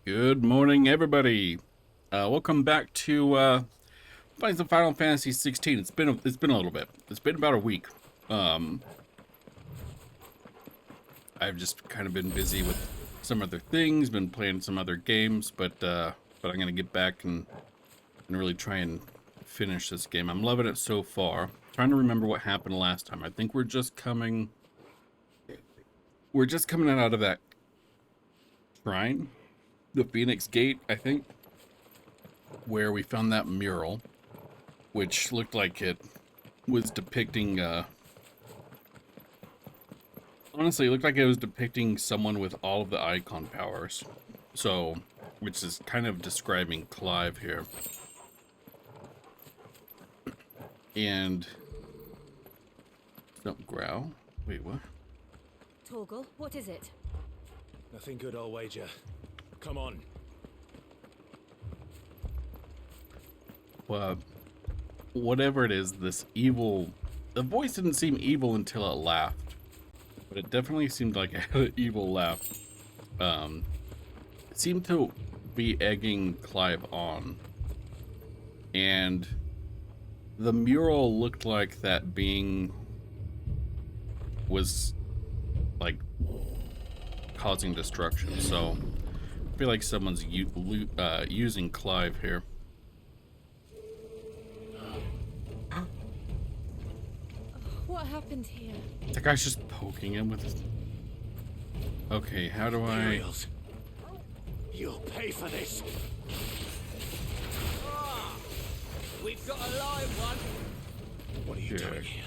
Good morning, everybody. Welcome back to playing some Final Fantasy 16. It's been a little bit. It's been about a week. Um, I've just kind of been busy with some other things, been playing some other games, but I'm gonna get back and really try and finish this game. I'm loving it so far. Trying to remember what happened last time. I think we're just coming out of that shrine, the Phoenix Gate, I think, where we found that mural, which looked like it was depicting, honestly, it looked like it was depicting someone with all of the icon powers. So, which is kind of describing Clive here. And, don't growl. Wait, what? Torgal, what is it? Nothing good, I'll wager. Come on. Well, whatever it is, this evil... The voice didn't seem evil until it laughed. But it definitely seemed like it had an evil laugh. It seemed to be egging Clive on. And the mural looked like that being was, like, causing destruction. So, I feel like someone's using Clive here. What happened here? That guy's just poking him with his... Okay, how do I... Imperials. You'll pay for this. We've got a live one. What are you Yeah. doing here?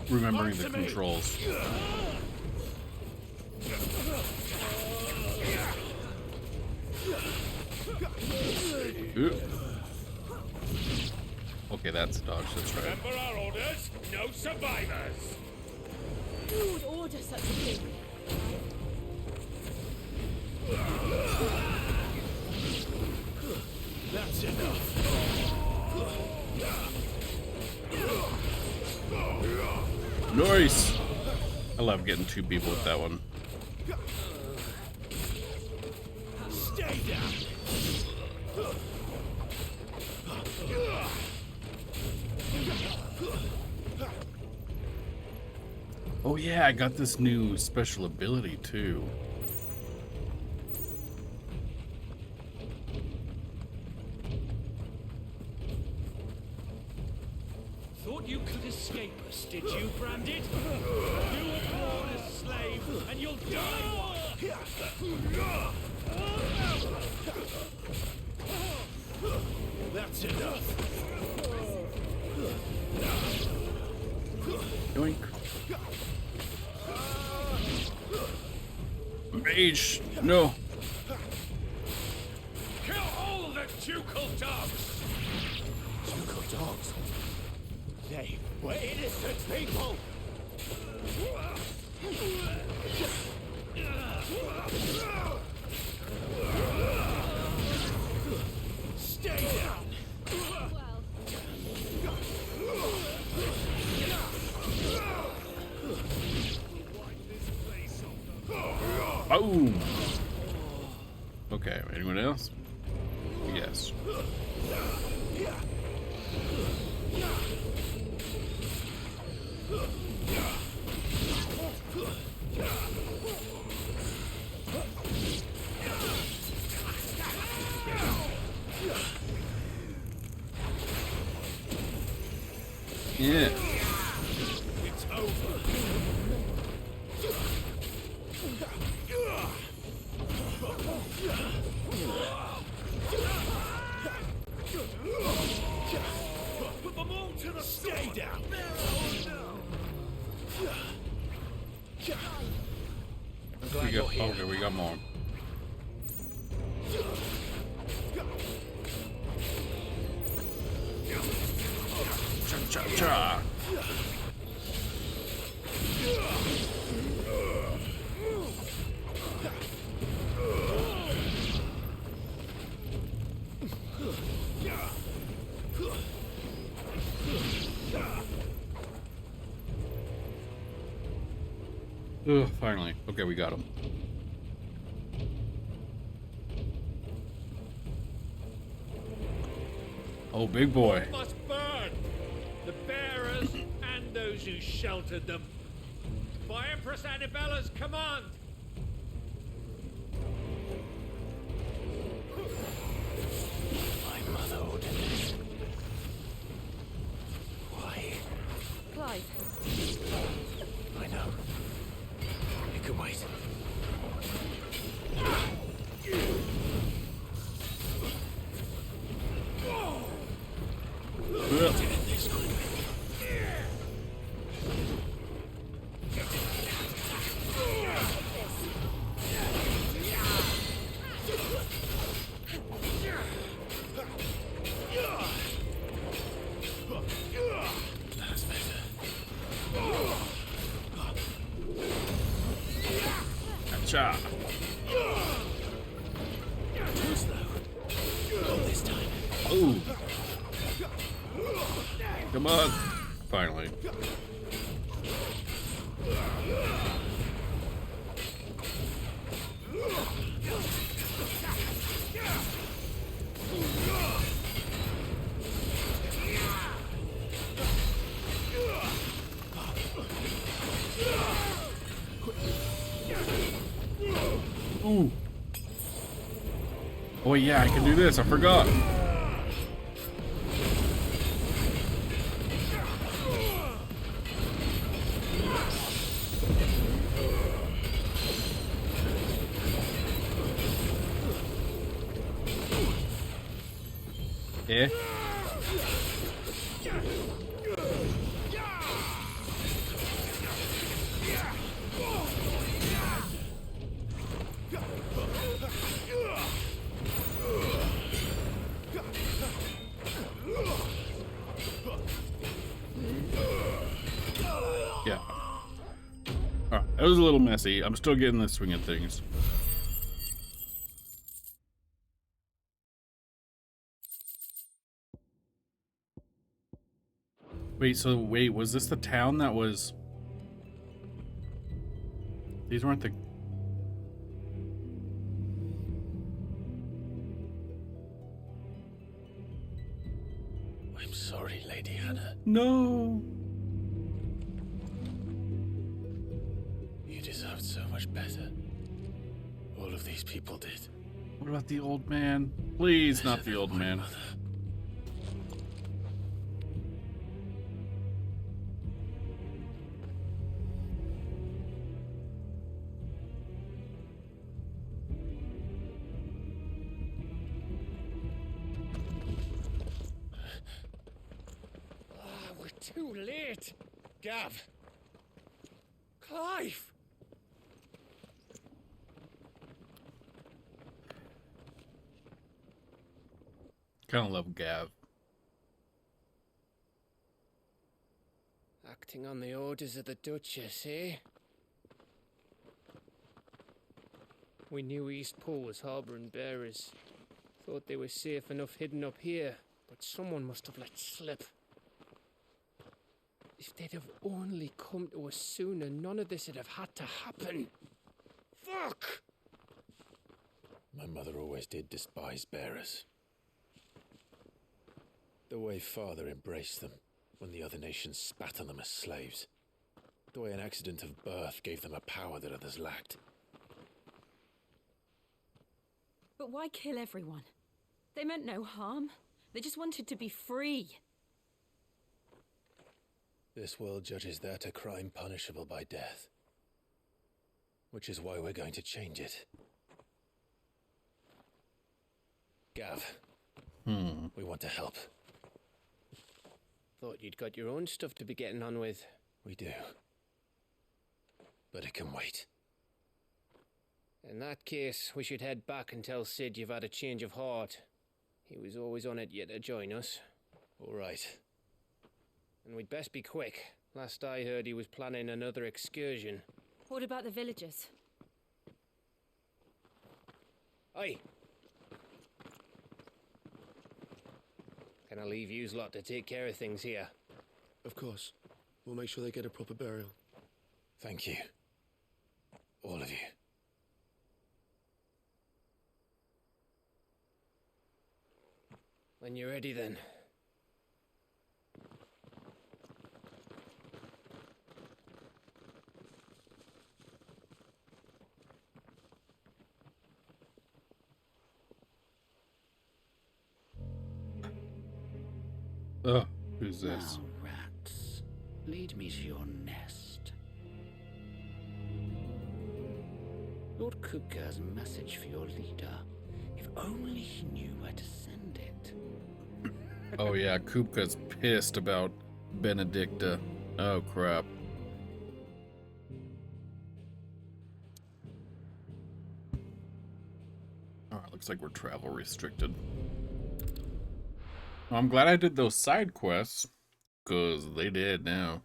Remembering the Answer me. controls. Ooh. Okay, that's dodge, that's right. Remember our orders? No survivors. Who would order such a thing? That's enough. Nice! I love getting two people with that one. Stay down. Oh yeah, I got this new special ability too. Thought you could escape us, did you, Branded? You were born a slave, and you'll die one. That's enough. Yoink. Mage! No! Kill all the ducal dogs! Ducal dogs. They were innocent people. Stay down. Well, Boom! Okay, anyone else? Yes. Yeah. It's over. Put them all to the Stay down. I'm We glad you're got, here. okay, we got more. Cha cha cha! Ugh, finally. Okay, we got him. Oh, big boy. All must burn. The bearers and those who sheltered them. By Empress Annabella's command. My mother ordered this. Why? Clive, I know. It can wait. This one. That's better. Gotcha. Too slow. Not this time. Oh. Come on. Finally. Ooh. Oh yeah, I can do this. I forgot. Yeah. Yeah. Alright, it was a little messy. I'm still getting the swing of things. Wait, was this the town that was... These weren't the... I'm sorry, Lady Hannah. No! You deserved so much better. All of these people did. What about the old man? Please, not the old man. Mother. We're too late. Gav. Clive. Kind of love Gav. Acting on the orders of the Duchess, eh? We knew Eastpool was harbouring bearers. Thought they were safe enough hidden up here, but someone must have let slip. If they'd have only come to us sooner, none of this would have had to happen. Fuck! My mother always did despise bearers. The way father embraced them when the other nations spat on them as slaves. The way an accident of birth gave them a power that others lacked. but why kill everyone? They meant no harm. They just wanted to be free. This world judges that a crime punishable by death. Which is why we're going to change it. Gav. We want to help. Thought you'd got your own stuff to be getting on with. We do. But it can wait. In that case, we should head back and tell Sid you've had a change of heart. He was always on it yet to join us. All right. And we'd best be quick. Last I heard, he was planning another excursion. What about the villagers? Aye. Can I leave yous lot to take care of things here? Of course. We'll make sure they get a proper burial. Thank you. All of you. When you're ready then, Ugh, who's this? Now, rats, lead me to your nest. Lord Kupka's message for your leader. If only he knew where to send it. Oh yeah, Kupka's pissed about Benedicta. Oh crap. Alright, looks like we're travel restricted. Well, I'm glad I did those side quests, because they did now.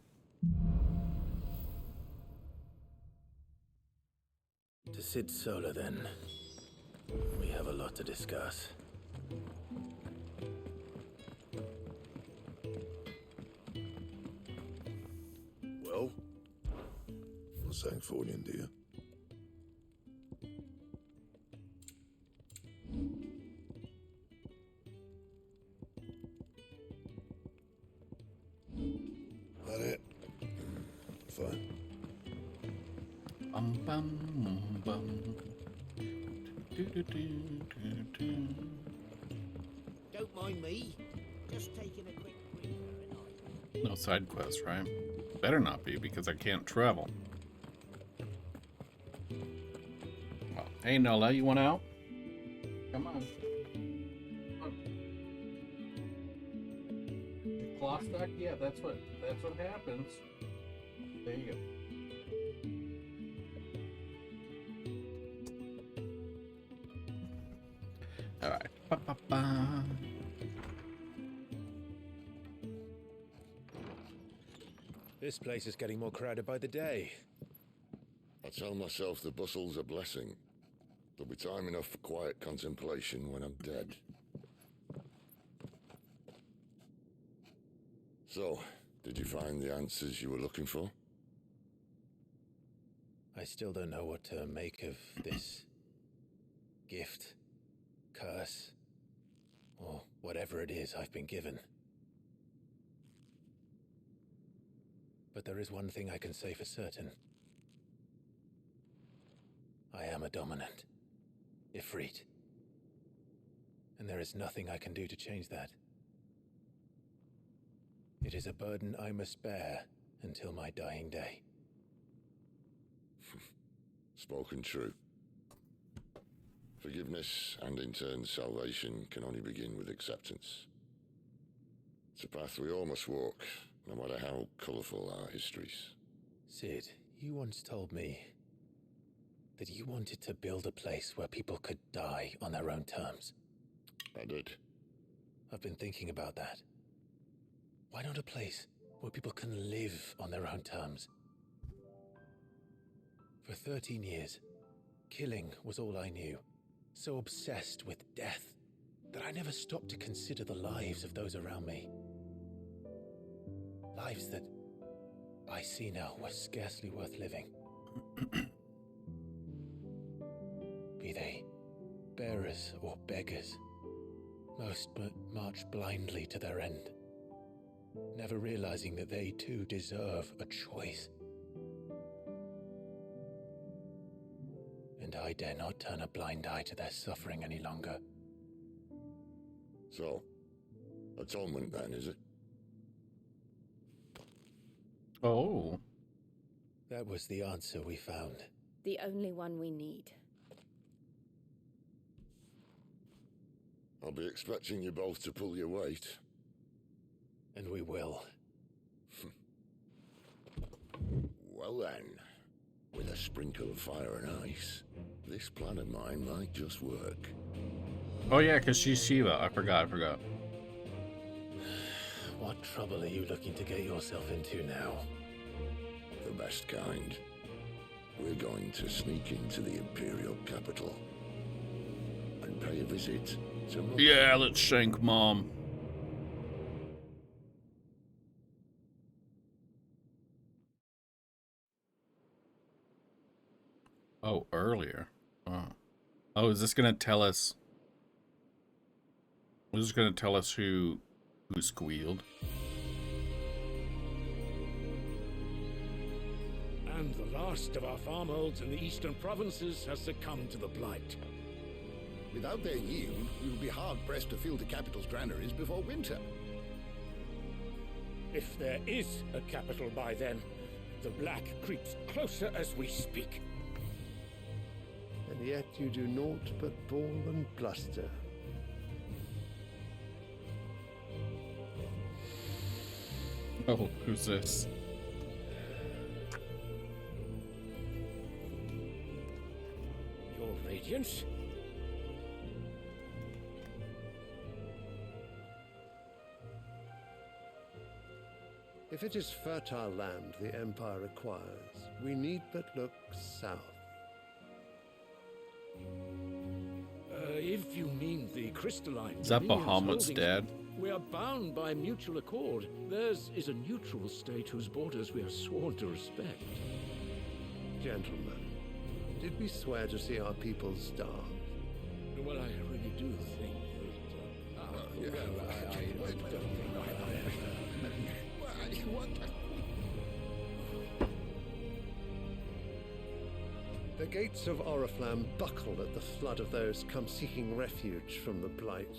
To Sid Solar, then. We have a lot to discuss. Well, what's Sanctorian, dear? That it? Fine. Bum bum bum. Do, do, do, do, do. Don't mind me. Just taking a quick breather. No side quests, right? Better not be, because I can't travel. Well, hey Nola, you want out? Come on. Claw stuck? Yeah, that's what happens. There you go. All right. Ba-ba-ba. This place is getting more crowded by the day. I tell myself the bustle's a blessing. There'll be time enough for quiet contemplation when I'm dead. So, did you find the answers you were looking for? I still don't know what to make of this gift, curse, or whatever it is I've been given. But there is one thing I can say for certain. I am a dominant, Ifrit. And there is nothing I can do to change that. It is a burden I must bear until my dying day. Spoken true. Forgiveness and in turn salvation can only begin with acceptance. It's a path we all must walk, no matter how colourful our histories. Sid, you once told me that you wanted to build a place where people could die on their own terms. I did. I've been thinking about that. Why not a place where people can live on their own terms? For 13 years, killing was all I knew. So obsessed with death that I never stopped to consider the lives of those around me. Lives that I see now were scarcely worth living. Be they bearers or beggars, most march blindly to their end, never realizing that they too deserve a choice. And I dare not turn a blind eye to their suffering any longer. So, atonement then, is it? Oh. That was the answer we found. The only one we need. I'll be expecting you both to pull your weight. And we will. Well then, with a sprinkle of fire and ice, this plan of mine might just work. Oh yeah, because she's Shiva. I forgot. What trouble are you looking to get yourself into now? The best kind. We're going to sneak into the Imperial capital and pay a visit to Mother. Yeah, let's shank Mom. Oh, earlier. Oh, is this gonna tell us? Is this gonna tell us who squealed? And the last of our farmholds in the eastern provinces has succumbed to the blight. Without their yield, we will be hard-pressed to fill the capital's granaries before winter. If there is a capital by then, the black creeps closer as we speak. And yet you do naught but bawl and bluster. Oh, who's this? Your Radiance? If it is fertile land the Empire requires, we need but look south. If you mean the crystalline... Is that Dominion's Bahamut's holdings, dad? We are bound by mutual accord. Theirs is a neutral state whose borders we are sworn to respect. Gentlemen, did we swear to see our people starve? Well, I really do think The gates of Oriflamme buckle at the flood of those come seeking refuge from the Blight.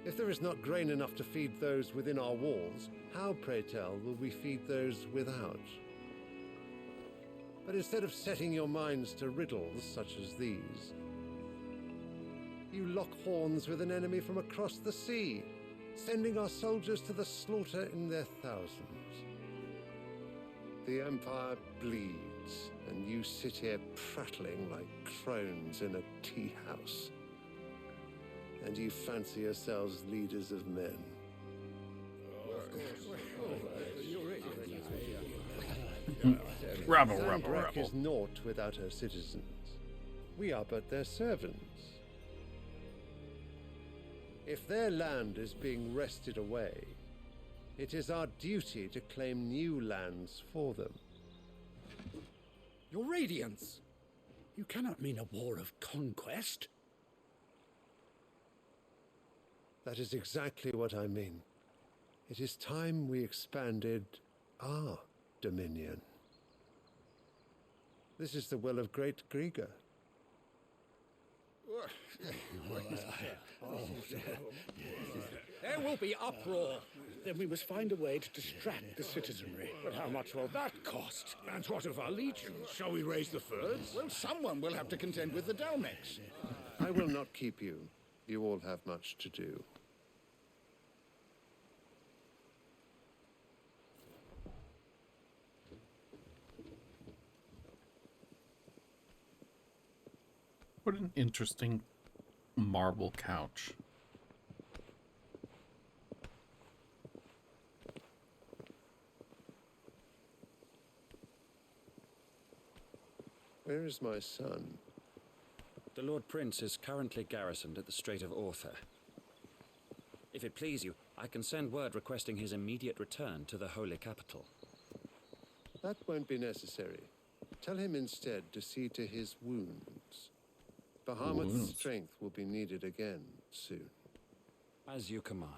If there is not grain enough to feed those within our walls, how, pray tell, will we feed those without? But instead of setting your minds to riddles such as these, you lock horns with an enemy from across the sea, sending our soldiers to the slaughter in their thousands. The Empire bleeds, and you sit here prattling like crones in a tea house. And you fancy yourselves leaders of men. Rabble, Zandrak rabble, rabble. is naught without her citizens. We are but their servants. If their land is being wrested away, it is our duty to claim new lands for them. Your Radiance! You cannot mean a war of conquest. That is exactly what I mean. It is time we expanded our dominion. This is the will of great Grieger. There will be uproar. Then we must find a way to distract the citizenry. But how much will that cost? And what of our legions? Shall we raise the furs? Well, someone will have to contend with the Dalmex. I will not keep you. You all have much to do. What an interesting marble couch. Where is my son? The Lord Prince is currently garrisoned at the Strait of Author. If it please you, I can send word requesting his immediate return to the Holy Capital. That won't be necessary. Tell him instead to see to his wounds. Bahamut's strength will be needed again soon. As you command.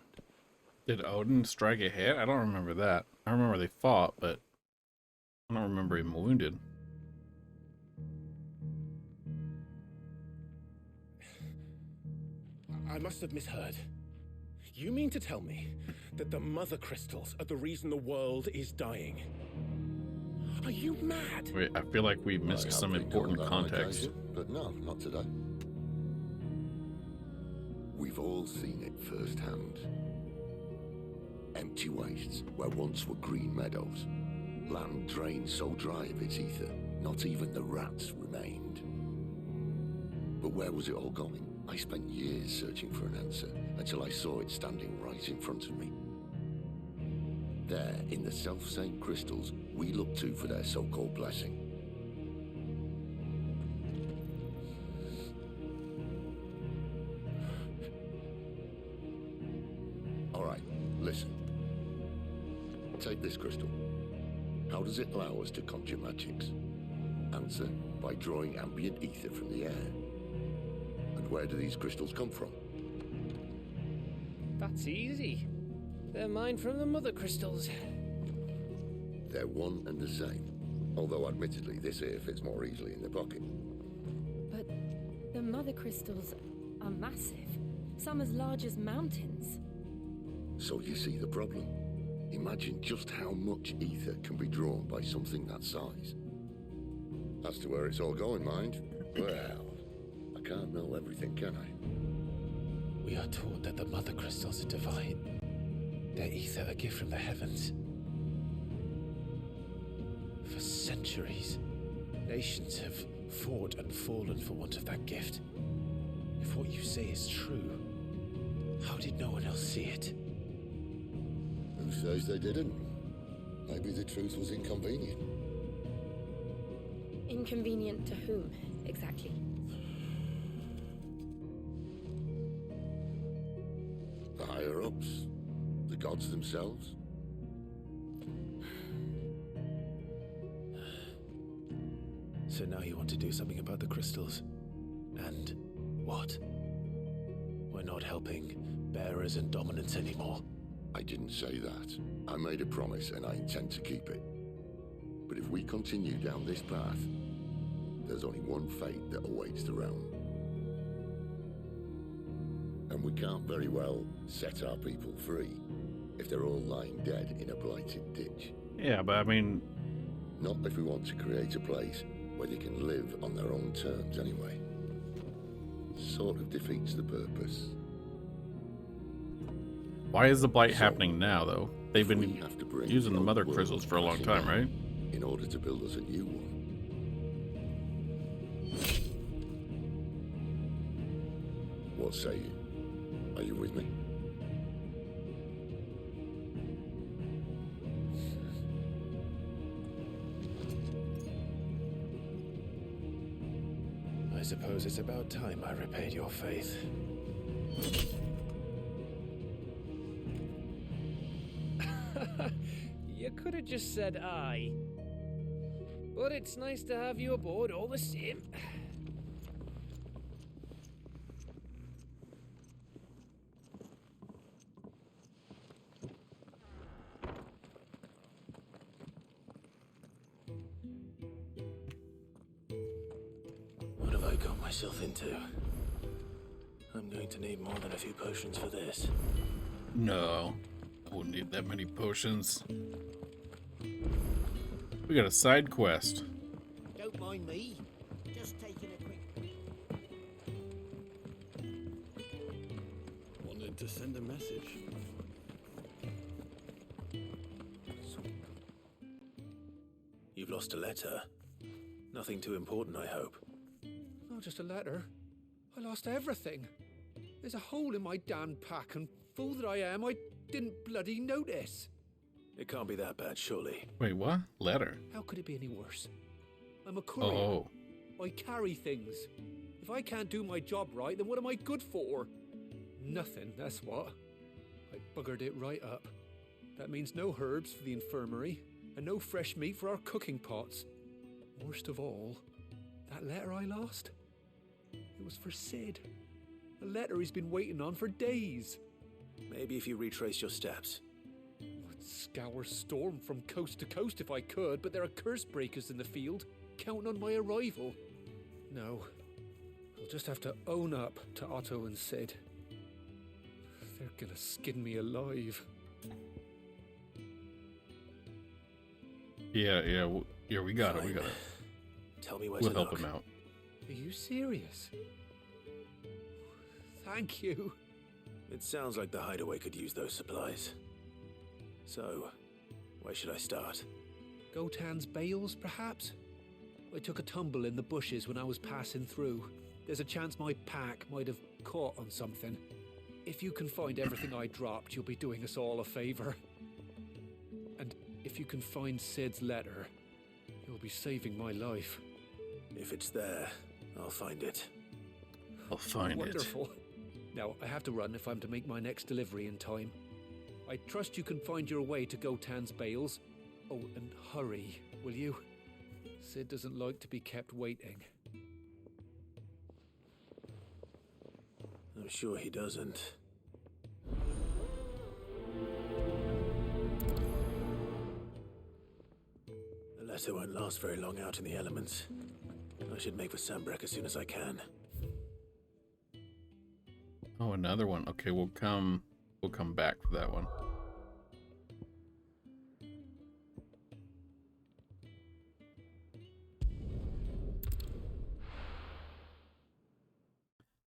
Did Odin strike a hit? I don't remember that. I remember they fought, but I don't remember him wounded. I must have misheard. You mean to tell me that the mother crystals are the reason the world is dying? Are you mad? Wait, I feel like we missed some important context. But no, not today. We've all seen it firsthand. Empty wastes where once were green meadows. Land drained so dry of its ether, not even the rats remained. But where was it all going? I spent years searching for an answer until I saw it standing right in front of me. There, in the self-same crystals we look to for their so-called blessing. All right, listen. Take this crystal. How does it allow us to conjure magics? Answer, by drawing ambient ether from the air. And where do these crystals come from? That's easy. They're mined from the mother crystals. They're one and the same. Although admittedly this here fits more easily in the pocket. But the mother crystals are massive. Some as large as mountains. So you see the problem. Imagine just how much ether can be drawn by something that size. As to where it's all going, mind, well, I can't know everything, can I? We are taught that the mother crystals are divine. Their ether a gift from the heavens. For centuries, nations have fought and fallen for want of that gift. If what you say is true, how did no one else see it? Who says they didn't? Maybe the truth was inconvenient. Inconvenient to whom, exactly? The higher-ups? The gods themselves? So now you want to do something about the crystals. And what? We're not helping bearers and dominants anymore. I didn't say that. I made a promise and I intend to keep it. But if we continue down this path, there's only one fate that awaits the realm. And we can't very well set our people free if they're all lying dead in a blighted ditch. Yeah, but I mean... Not if we want to create a place where they can live on their own terms anyway. Sort of defeats the purpose. Why is the blight happening now, though? They've been have to bring using the both mother worlds crystals for a long crashing time, down right? In order to build us a new one. What say you? Are you with me? I suppose it's about time I repaid your faith. You could have just said aye. But it's nice to have you aboard all the same. What have I got myself into? I'm going to need more than a few potions for this. No. I wouldn't need that many potions. We got a side quest. Don't mind me. Just taking a quick... Wanted to send a message. You've lost a letter. Nothing too important, I hope. Not just a letter. I lost everything. There's a hole in my damn pack, and fool that I am, I didn't bloody notice. It can't be that bad, surely. Wait, what? Letter? How could it be any worse? I'm a courier. Oh. I carry things. If I can't do my job right, then what am I good for? Nothing, that's what. I buggered it right up. That means no herbs for the infirmary, and no fresh meat for our cooking pots. Worst of all, that letter I lost? It was for Sid. A letter he's been waiting on for days. Maybe if you retrace your steps. I'd scour Storm from coast to coast if I could, but there are curse breakers in the field, counting on my arrival. No, I'll just have to own up to Otto and Sid. They're gonna skin me alive. Yeah, we got it, we Fine. got it. Tell me where We'll to help look. him out. Are you serious? Thank you. It sounds like the hideaway could use those supplies. So, where should I start? Gotan's bales, perhaps? I took a tumble in the bushes when I was passing through. There's a chance my pack might have caught on something. If you can find everything I dropped, you'll be doing us all a favor. And if you can find Sid's letter, you'll be saving my life. If it's there, I'll find it. I'll find Wonderful. Now, I have to run if I'm to make my next delivery in time. I trust you can find your way to Gotan's bales. Oh, and hurry, will you? Sid doesn't like to be kept waiting. I'm sure he doesn't. The letter won't last very long out in the elements. I should make for Sambrek as soon as I can. Oh, another one. Okay, we'll come back for that one.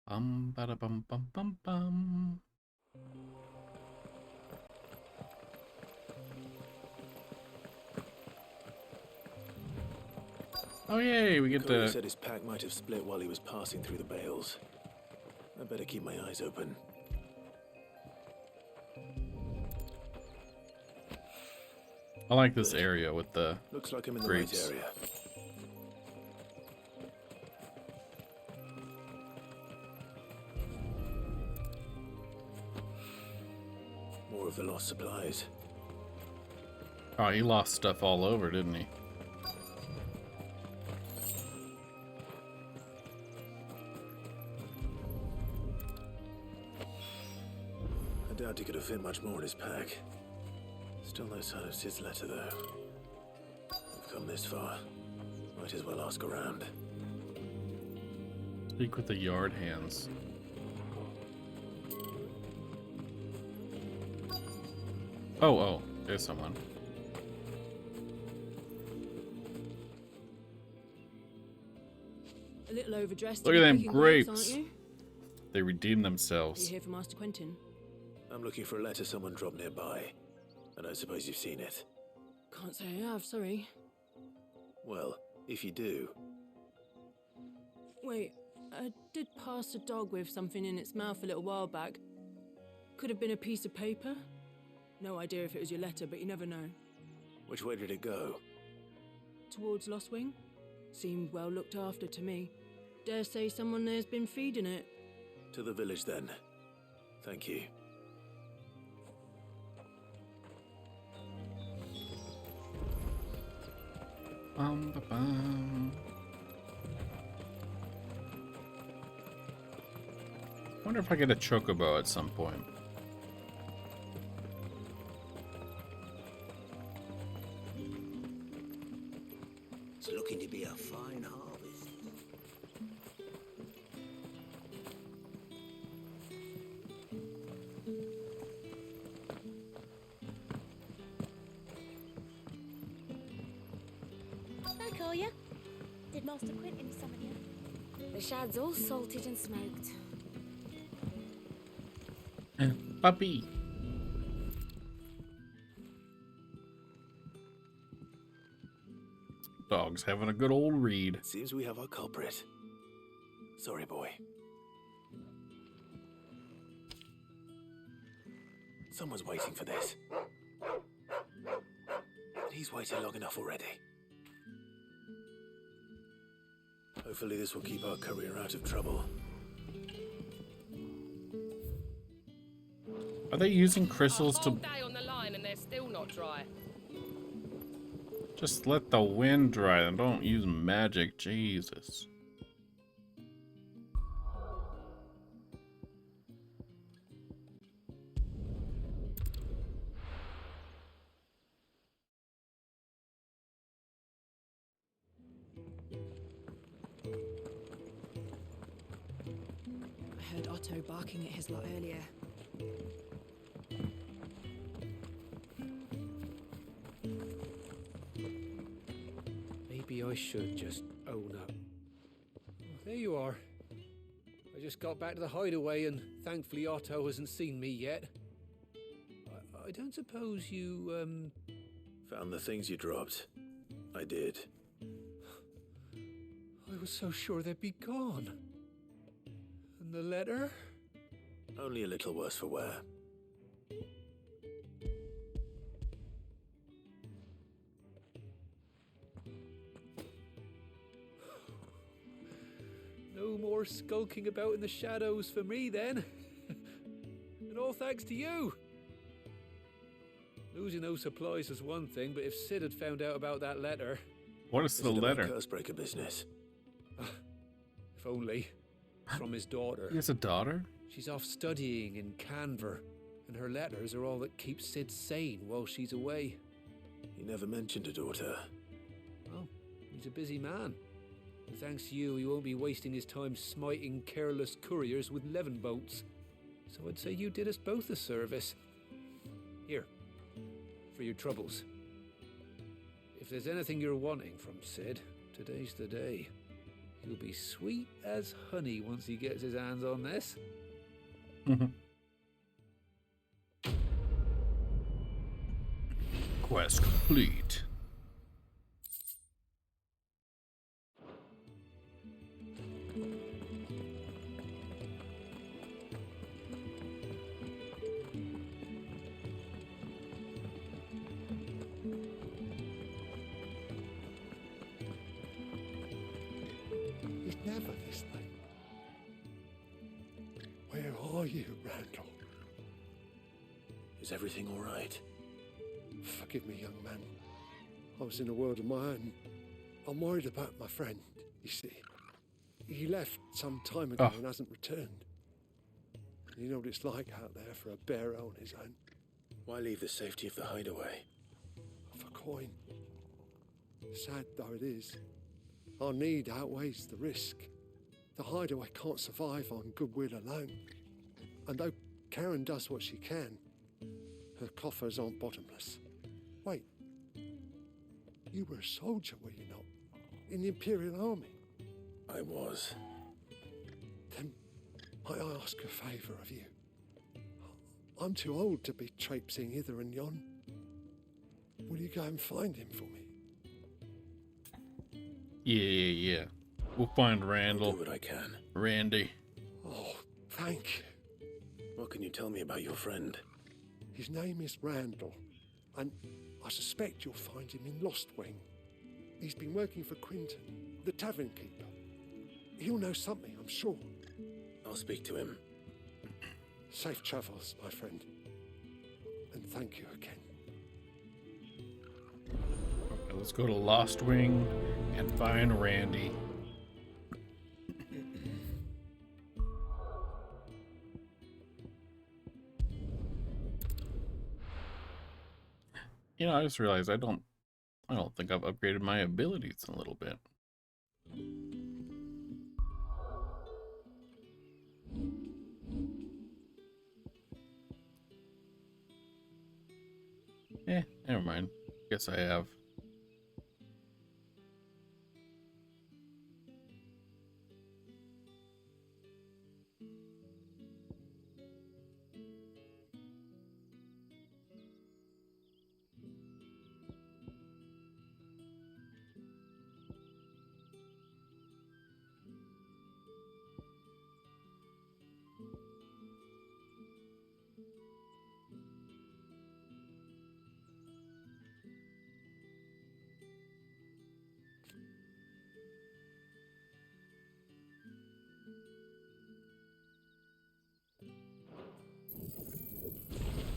Bada bum bum bum bum. Oh yay, we get Courier to. said his pack might have split while he was passing through the bales. I better keep my eyes open. I like this area with the Looks like I'm in the grapes. right area. More of the lost supplies. Oh, he lost stuff all over, didn't he? I doubt he could have fit much more in his pack. Still no sign of Sid's letter, though. We've come this far. Might as well ask around. Speak with the yard hands. Oh, there's someone. A little overdressed. Look to at be them picking grapes. aren't you? They redeemed Are you themselves. here for Master Quentin? I'm looking for a letter someone dropped nearby. I don't suppose you've seen it. Can't say I have, sorry. Well, if you do, Wait, I did pass a dog with something in its mouth a little while back. Could have been a piece of paper. No idea if it was your letter, but you never know. which way did it go? Towards Lost Wing? Seemed well looked after to me. Dare say someone there's been feeding it. To the village, then. Thank you. Bum. Wonder if I get a chocobo at some point. It's looking to be a fine harvest. Hi, Collier. Did Master Quentin summon you? The shad's all salted and smoked. Puppy. Dog's having a good old read. Seems we have our culprit. Sorry, boy. Someone's waiting for this. And he's waited long enough already. Hopefully this will keep our courier out of trouble. Are they using crystals to day on the line and they're still not dry? just let the wind dry them? Don't use magic, Jesus. I heard Otto barking at his lot earlier. Maybe I should just own up. There you are. I just got back to the hideaway and thankfully Otto hasn't seen me yet. I don't suppose you, Found the things you dropped. I did. I was so sure they'd be gone. And the letter? Only a little worse for wear. No more skulking about in the shadows for me then. And all thanks to you. Losing those supplies was one thing, but if Sid had found out about that letter... What is the letter? Cursebreaker business. If only. From his daughter. He has a daughter? She's off studying in Canver, and her letters are all that keep Sid sane while she's away. He never mentioned a daughter. Well, he's a busy man. And thanks to you, he won't be wasting his time smiting careless couriers with levin boats. So I'd say you did us both a service. Here, for your troubles. If there's anything you're wanting from Sid, today's the day. He'll be sweet as honey once he gets his hands on this. Quest complete. He's never this late. Where are you, Randall? Is everything all right? Forgive me, young man. I was in a world of my own. I'm worried about my friend, you see. He left some time ago and hasn't returned. You know what it's like out there for a bearer on his own. Why leave the safety of the hideaway? For coin. Sad though it is, our need outweighs the risk. The hideaway can't survive on goodwill alone. And though Karen does what she can, her coffers aren't bottomless. Wait, you were a soldier, were you not? In the Imperial Army? I was. Then might I ask a favour of you? I'm too old to be traipsing hither and yon. Will you go and find him for me? Yeah. We'll find Randall. I'll do what I can. Randy. Oh, thank you. What can you tell me about your friend? His name is Randall, and I suspect you'll find him in Lost Wing. He's been working for Quinton, the tavern keeper. He'll know something, I'm sure. I'll speak to him. Safe travels, my friend. And thank you again. Okay, let's go to Lost Wing and find Randy. You know, I just realized I don't think I've upgraded my abilities in a little bit. Never mind. Guess I have.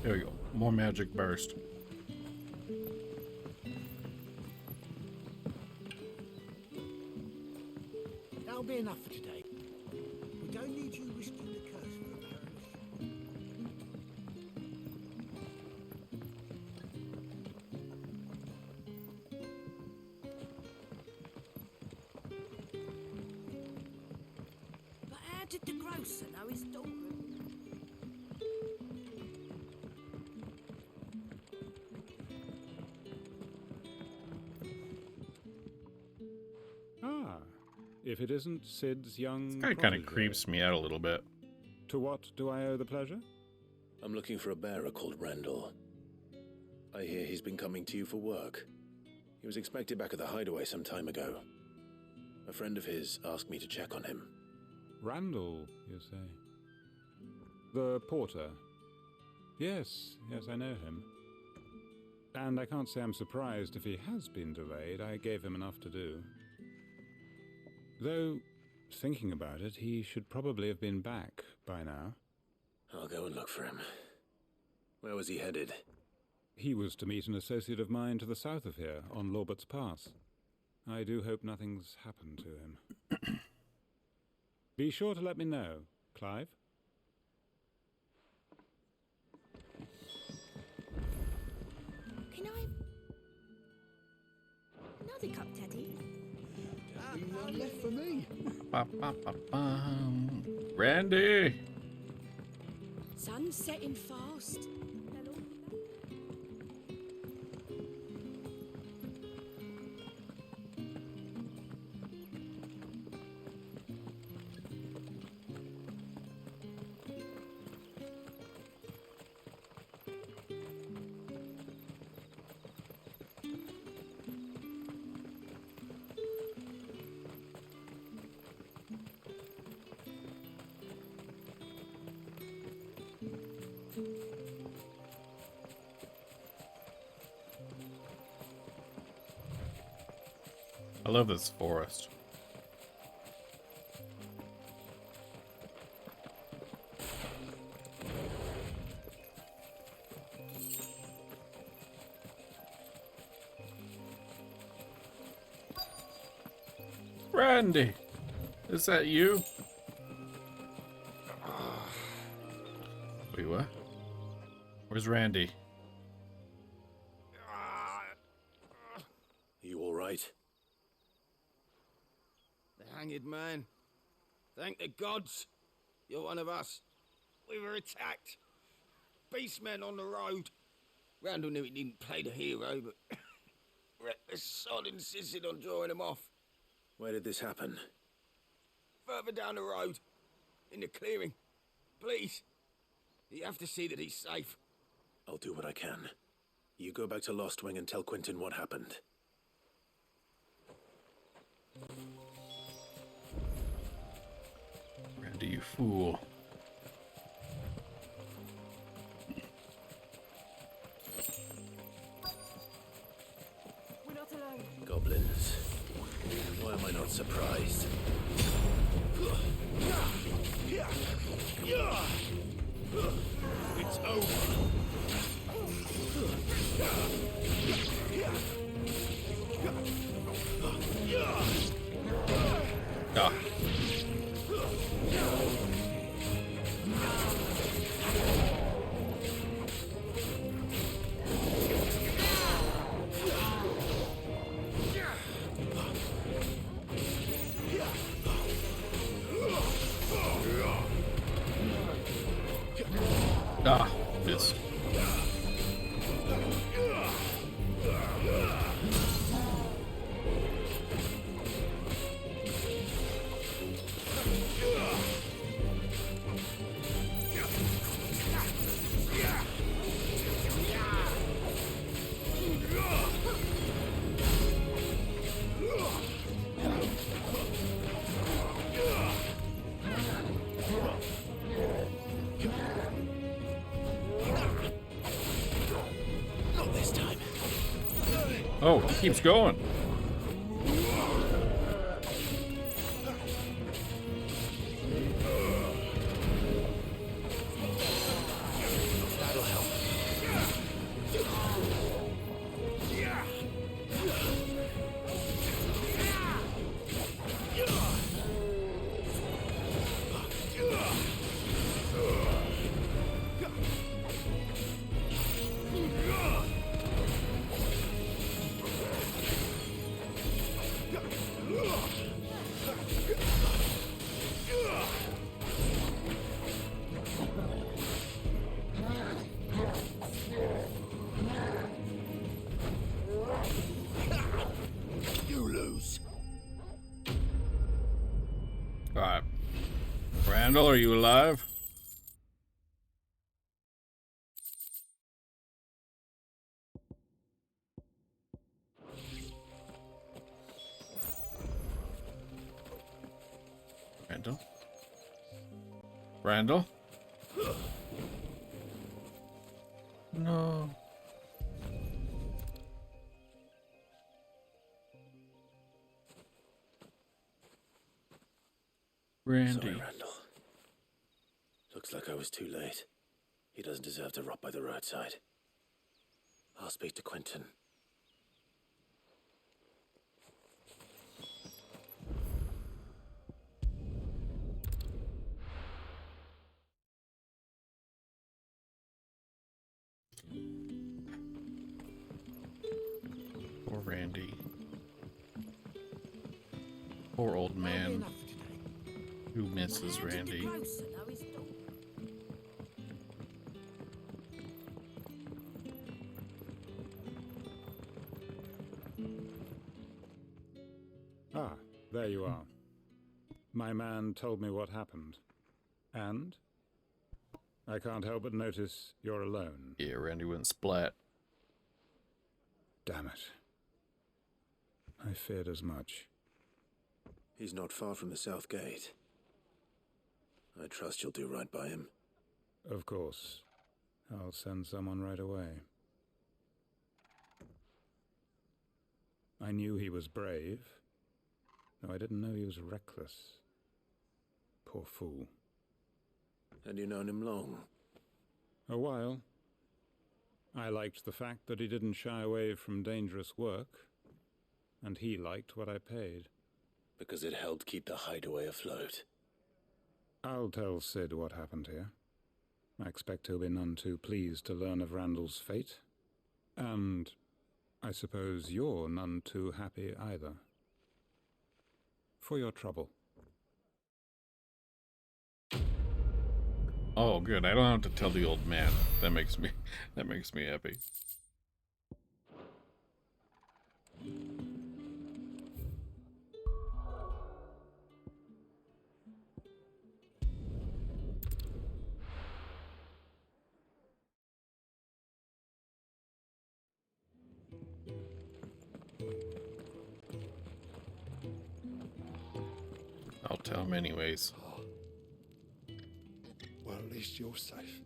There we go. More magic burst. That'll be enough for today. We don't need you risking the curse for a parish. But how did the grocer know his daughter? If it isn't Sid's young This guy kind of creeps me out a little bit. To what do I owe the pleasure? I'm looking for a bearer called Randall. I hear he's been coming to you for work. He was expected back at the hideaway some time ago. A friend of his asked me to check on him. Randall, you say? The porter? Yes, I know him. And I can't say I'm surprised if he has been delayed. I gave him enough to do. Though, thinking about it, he should probably have been back by now. I'll go and look for him. Where was he headed? He was to meet an associate of mine to the south of here, on Lorbert's Pass. I do hope nothing's happened to him. Be sure to let me know, Clive. Can I... another cup, Teddy? None left for me. Randy! Sun's setting fast. I love this forest. Randy, is that you? Wait, what? Where's Randy? You all right? The hanged man. Thank the gods. You're one of us. We were attacked. Beastmen on the road. Randall knew he didn't play the hero, but the sod insisted on drawing him off. Where did this happen? Further down the road. In the clearing. Please. You have to see that he's safe. I'll do what I can. You go back to Lost Wing and tell Quentin what happened. Randy, you fool. We're not alone. Goblins. Why am I not surprised? It's over. Ah. Ah, missed. Not this time. Oh, he keeps going. That'll help. You lose. Alright. Randall, are you alive? Randall? Randall? No. Randy. Sorry, Randall. Looks like I was too late. He doesn't deserve to rot by the roadside. I'll speak to Quentin. Poor Randy. Poor old man who misses Randy. Ah, there you are. My man told me what happened. And? I can't help but notice you're alone. Yeah, Randy went splat. Damn it. I feared as much. He's not far from the South Gate. I trust you'll do right by him. Of course. I'll send someone right away. I knew he was brave, though I didn't know he was reckless. Poor fool. Had you known him long? A while. I liked the fact that he didn't shy away from dangerous work, and he liked what I paid. Because it helped keep the hideaway afloat. I'll tell Sid what happened here. I expect he'll be none too pleased to learn of Randall's fate. And I suppose you're none too happy either. For your trouble. Oh, good. I don't have to tell the old man. That makes me happy. I'll tell him anyways. Well, at least you're safe.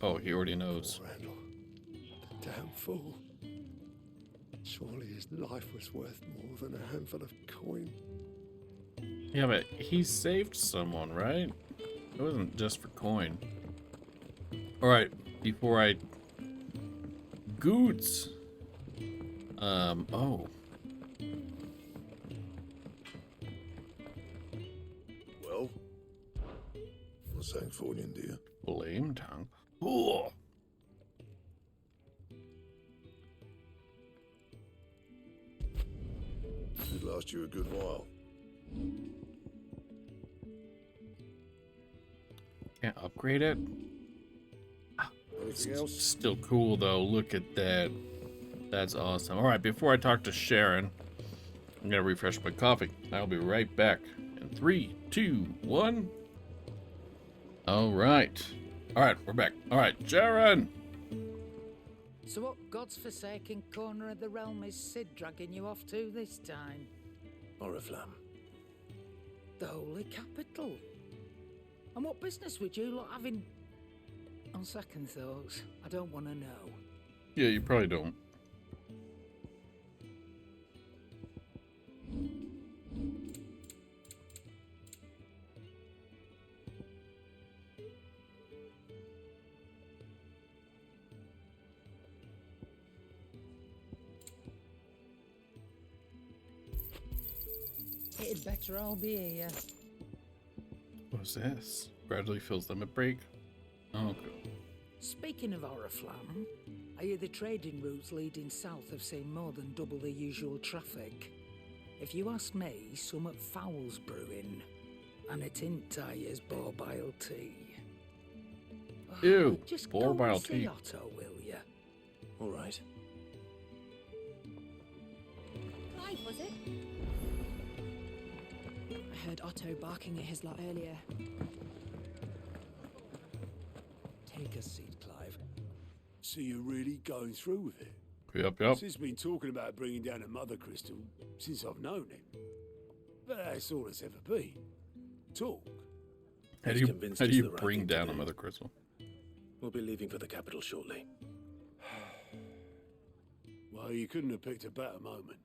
Oh, he already knows. Poor Randall. The damn fool. Surely his life was worth more than a handful of coin. Yeah, but he saved someone, right? It wasn't just for coin. Alright, before I... Goods! Oh. Well, what's that for you, dear? Flame tongue. Oh. It last you a good while. Can't upgrade it? Anything else? Still cool though. Look at that. That's awesome. Alright, before I talk to Sharon, I'm gonna refresh my coffee. I'll be right back. In 3, 2, 1. Alright. Alright, we're back. Alright, Sharon! So what God's forsaken corner of the realm is Sid dragging you off to this time? Oriflamme. The Holy Capital. And what business would you lot having? On second thoughts, I don't want to know. Yeah, you probably don't. It'd better all be here. What's this? Gradually fills limit break. Oh, okay. Speaking of Oriflamme, I hear the trading routes leading south have seen more than double the usual traffic. If you ask me, some foul's brewing, and it ain't tire's borbile tea. Ew, Just borbile go and see tea. Otto, will ya? All right. Clive, was it? I heard Otto barking at his lot earlier. Take a seat, Clive. So you're really going through with it? Yep. Sid's been talking about bringing down a mother crystal since I've known him. But that's all it's ever been. Talk. How do you bring down a mother crystal? We'll be leaving for the capital shortly. Well, you couldn't have picked a better moment.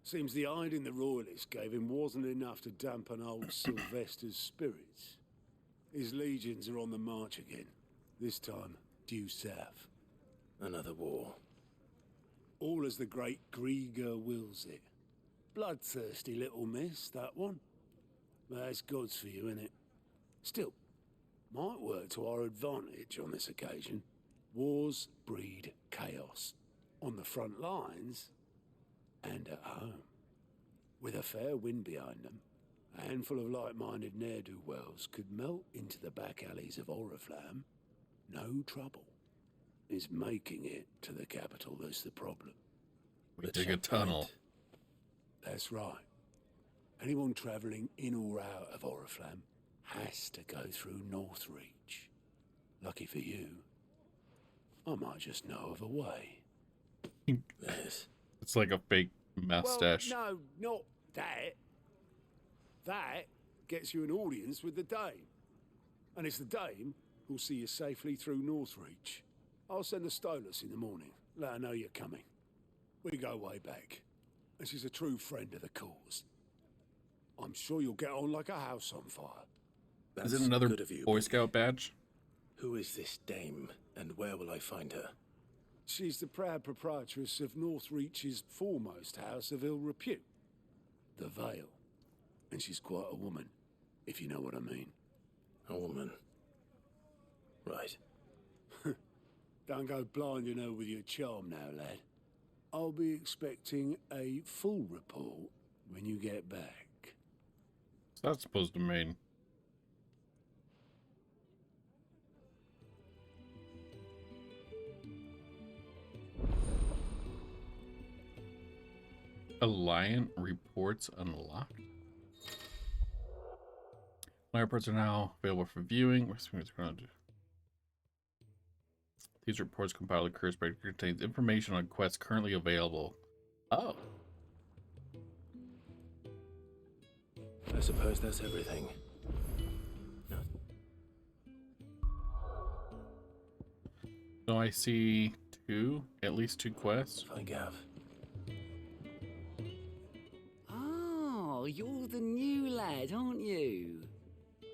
Seems the hiding the royalists gave him wasn't enough to dampen old Sylvester's spirits. His legions are on the march again. This time, due south. Another war. All as the great Grieger wills it. Bloodthirsty little miss, that one. But that's God's for you, innit? Still, might work to our advantage on this occasion. Wars breed chaos. On the front lines, and at home. With a fair wind behind them, a handful of like-minded ne'er-do-wells could melt into the back alleys of Oriflamme. No trouble. It's making it to the capital that's the problem. We dig a tunnel. That's right. Anyone travelling in or out of Oriflamme has to go through Northreach. Lucky for you, I might just know of a way. Yes. It's like a fake mustache. Well, no, not that. That gets you an audience with the Dame. And it's the Dame We'll see you safely through Northreach. I'll send the Stolas in the morning. Let her know you're coming. We go way back, and she's a true friend of the cause. I'm sure you'll get on like a house on fire. Is it another Boy Scout badge? Who is this dame, and where will I find her? She's the proud proprietress of Northreach's foremost house of ill repute, the Vale. And she's quite a woman, if you know what I mean. A woman. Right. Don't go blinding her with your charm now, lad. I'll be expecting a full report when you get back. What's that supposed to mean? Alliant reports unlocked. My reports are now available for viewing. These reports compile the curse breaker contains information on quests currently available. Oh. I suppose that's everything. So I see at least two quests. Hi, Gav. Oh, you're the new lad, aren't you?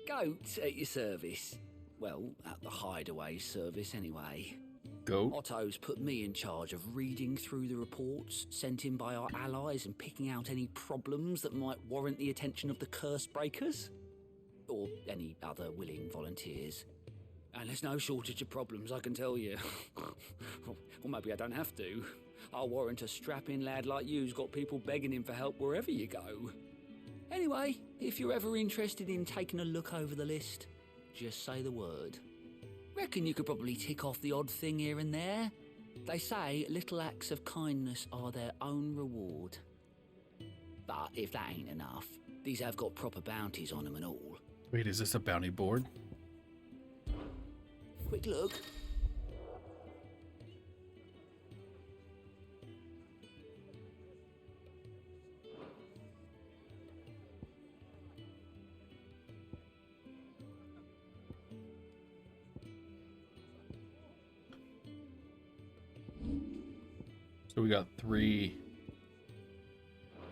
Goat at your service. Well, at the hideaway service anyway. Goat? Otto's put me in charge of reading through the reports sent in by our allies and picking out any problems that might warrant the attention of the curse breakers. Or any other willing volunteers. And there's no shortage of problems, I can tell you. Or maybe I don't have to. I'll warrant a strapping lad like you's got people begging him for help wherever you go. Anyway, if you're ever interested in taking a look over the list, just say the word. Reckon you could probably tick off the odd thing here and there. They say little acts of kindness are their own reward. But if that ain't enough, these have got proper bounties on them and all. Wait, is this a bounty board? Quick look. So we got 3.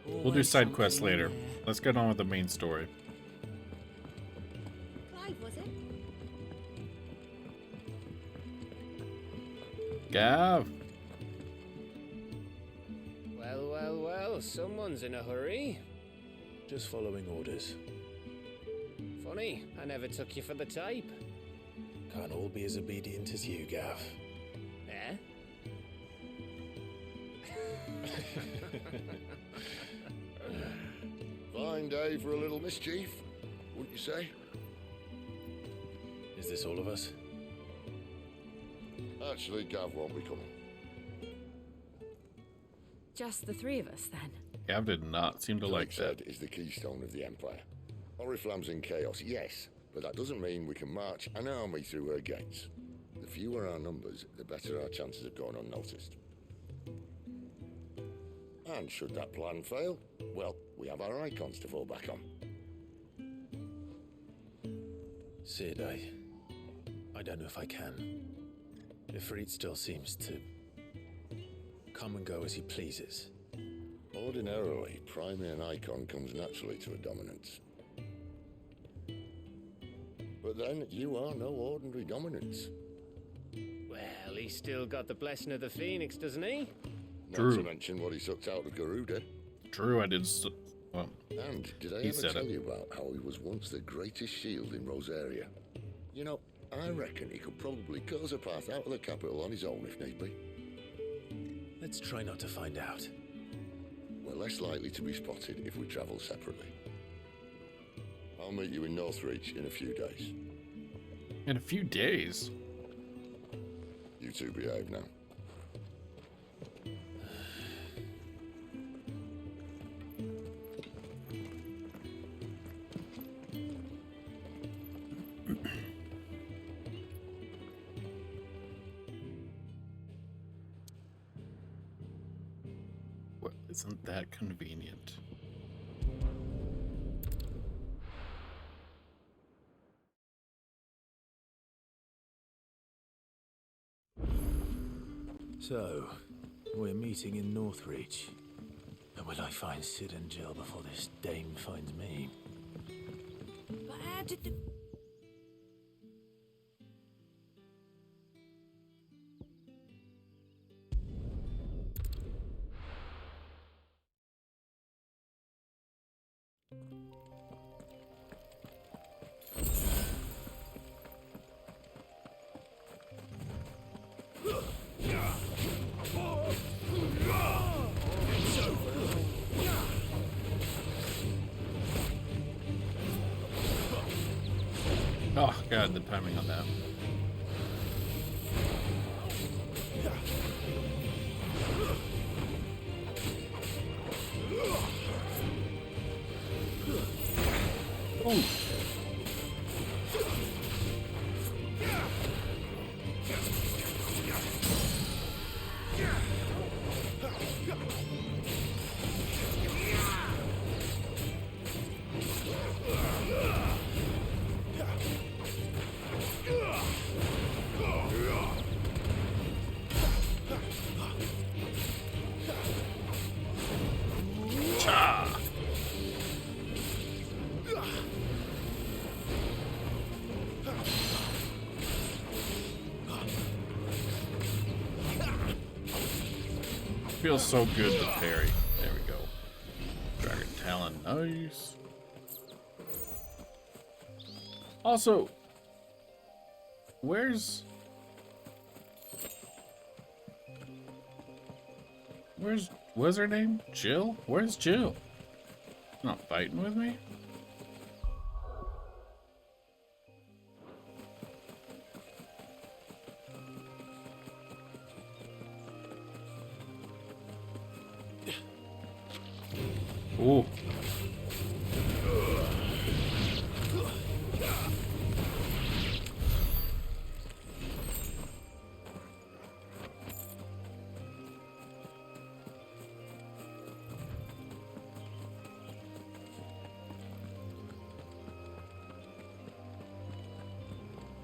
We'll do side quests later. Let's get on with the main story. Clive, was it? Gav! Well, well, well, someone's in a hurry. Just following orders. Funny, I never took you for the type. Can't all be as obedient as you, Gav. Eh? Fine day for a little mischief, wouldn't you say? Is this all of us? Actually, Gav won't be coming. Just the 3 of us, then? Gav did not seem to like that. Is the keystone of the Empire. Oriflamme's in chaos, yes, but that doesn't mean we can march an army through her gates. The fewer our numbers, the better our chances of going unnoticed. And should that plan fail, well, we have our icons to fall back on. Sid, I don't know if I can. Ifrit still seems to come and go as he pleases. Ordinarily, priming an icon comes naturally to a dominance. But then, you are no ordinary dominance. Well, he's still got the blessing of the Phoenix, doesn't he? Not to mention what he sucked out of Garuda. True, I did. Well, and did I ever tell you about how he was once the greatest shield in Rosaria? You know, I reckon he could probably cut us a path out of the capital on his own if need be. Let's try not to find out. We're less likely to be spotted if we travel separately. I'll meet you in Northreach in a few days. In a few days? You two behave now. Well, isn't that convenient? So, we're meeting in Northreach. And will I find Sid and Jill before this dame finds me? But how did the... Oh god, the timing on that. Ooh. Feels so good to parry. There we go. Dragon Talon, nice. Also, where's what's her name? Jill? Where's Jill? Not fighting with me? Ooh.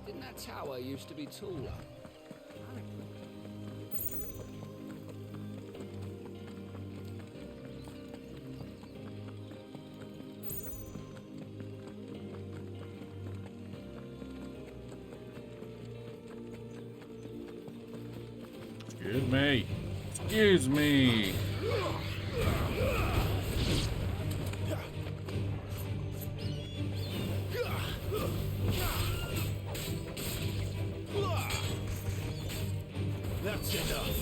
Didn't that tower used to be taller? Excuse me. Excuse me. That's enough.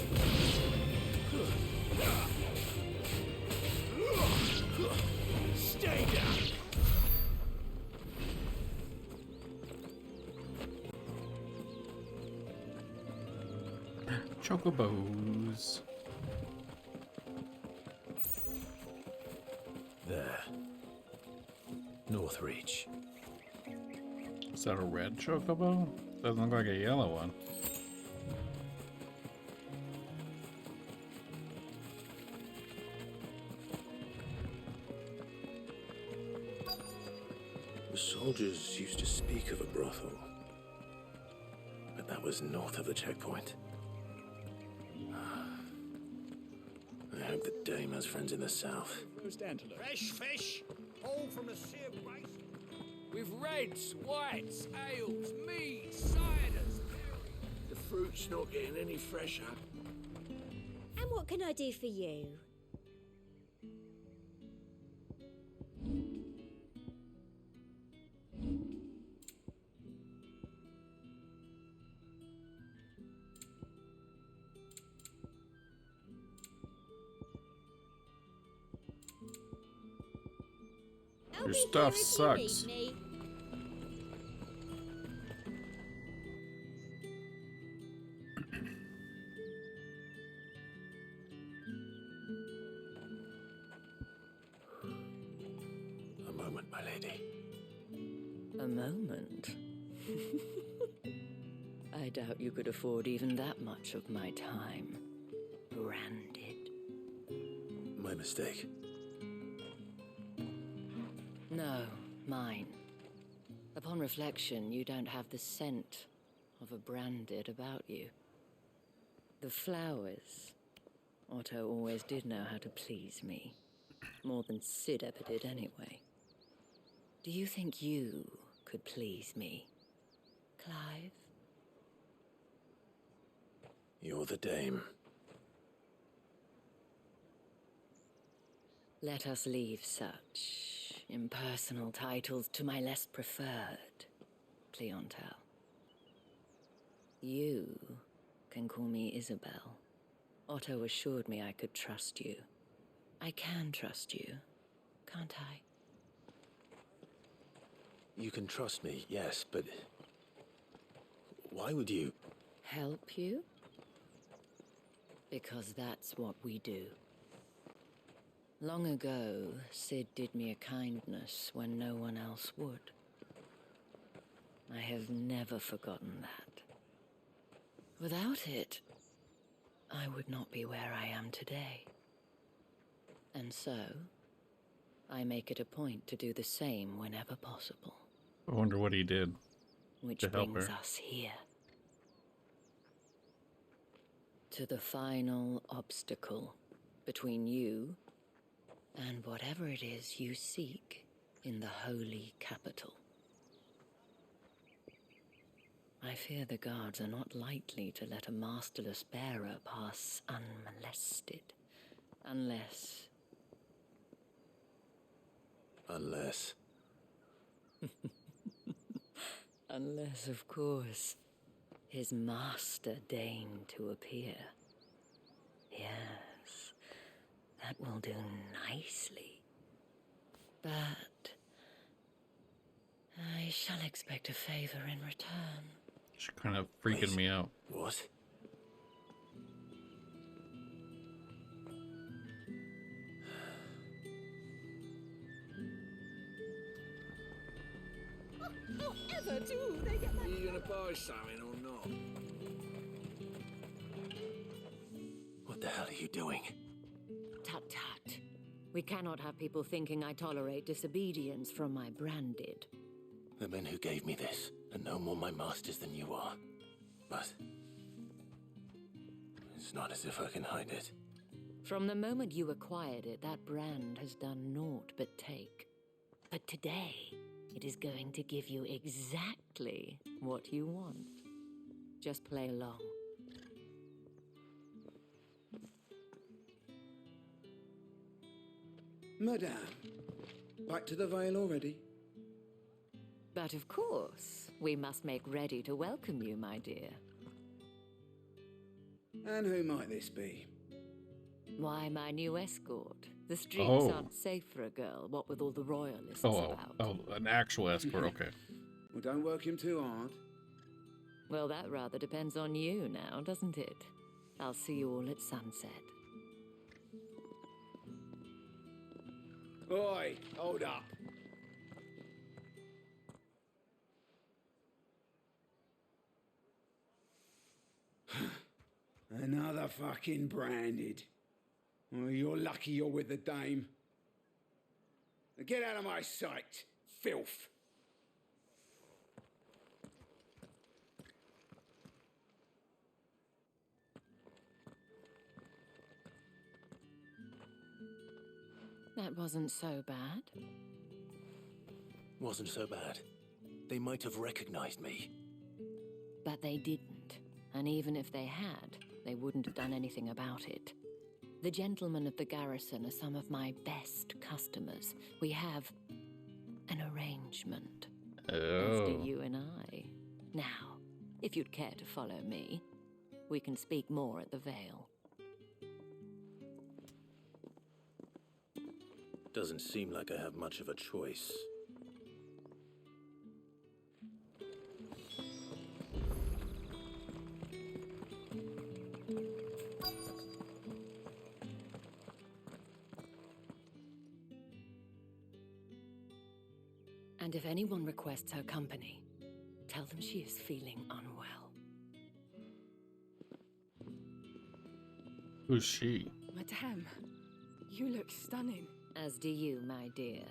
Stay down. Chocobos. There. Northreach. Is that a red chocobo? Doesn't look like a yellow one. The soldiers used to speak of a brothel, but that was north of the checkpoint. I hope the dame has friends in the south. Roast antelope. Fresh fish, all from the sear place. With reds, whites, ales, meads, ciders. The fruit's not getting any fresher. And what can I do for you? Your stuff sucks. A moment, my lady. A moment? I doubt you could afford even that much of my time. Branded. My mistake. No, mine. Upon reflection, you don't have the scent of a branded about you. The flowers. Otto always did know how to please me. More than Sid ever did anyway. Do you think you could please me, Clive? You're the dame. Let us leave such impersonal titles to my less preferred clientele. You can call me Isabel. Otto assured me I could trust you. I can trust you, can't I? You can trust me, yes, but why would you? Help you? Because that's what we do. Long ago, Sid did me a kindness when no one else would. I have never forgotten that. Without it, I would not be where I am today. And so, I make it a point to do the same whenever possible. I wonder what he did Which to help brings her. us here. To the final obstacle between you and whatever it is you seek in the holy capital. I fear the guards are not likely to let a masterless bearer pass unmolested. Unless... Unless, of course, his master deigned to appear. Yes, that will do nicely. But I shall expect a favor in return. She's kind of freaking me out. What? Ever do they get that? Are you gonna buy something or not? What the hell are you doing? Tut tut. We cannot have people thinking I tolerate disobedience from my branded. The men who gave me this are no more my masters than you are. But it's not as if I can hide it. From the moment you acquired it, that brand has done naught but take. But today, it is going to give you exactly what you want. Just play along. Madame, back to the Vale already? But of course, we must make ready to welcome you, my dear. And who might this be? Why, my new escort. The streets Oh. aren't safe for a girl, what with all the royalists Oh, about. an actual escort, okay. Well, don't work him too hard. Well, that rather depends on you now, doesn't it? I'll see you all at sunset. Oi, hold up. Another fucking branded. Well, you're lucky you're with the dame. Now get out of my sight, filth. That wasn't so bad. Wasn't so bad. They might have recognized me. But they didn't. And even if they had, they wouldn't have done anything about it. The gentlemen of the garrison are some of my best customers. We have an arrangement. As do you and I. Now, if you'd care to follow me, we can speak more at the Vale. Doesn't seem like I have much of a choice. And if anyone requests her company, tell them she is feeling unwell. Who's she? Madame, you look stunning. As do you, my dear.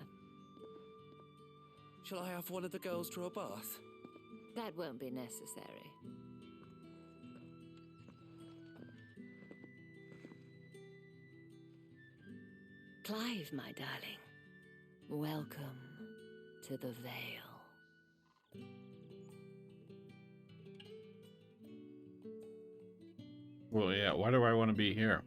Shall I have one of the girls draw a bath? That won't be necessary. Clive, my darling. Welcome to the Vale. Well, yeah, why do I want to be here?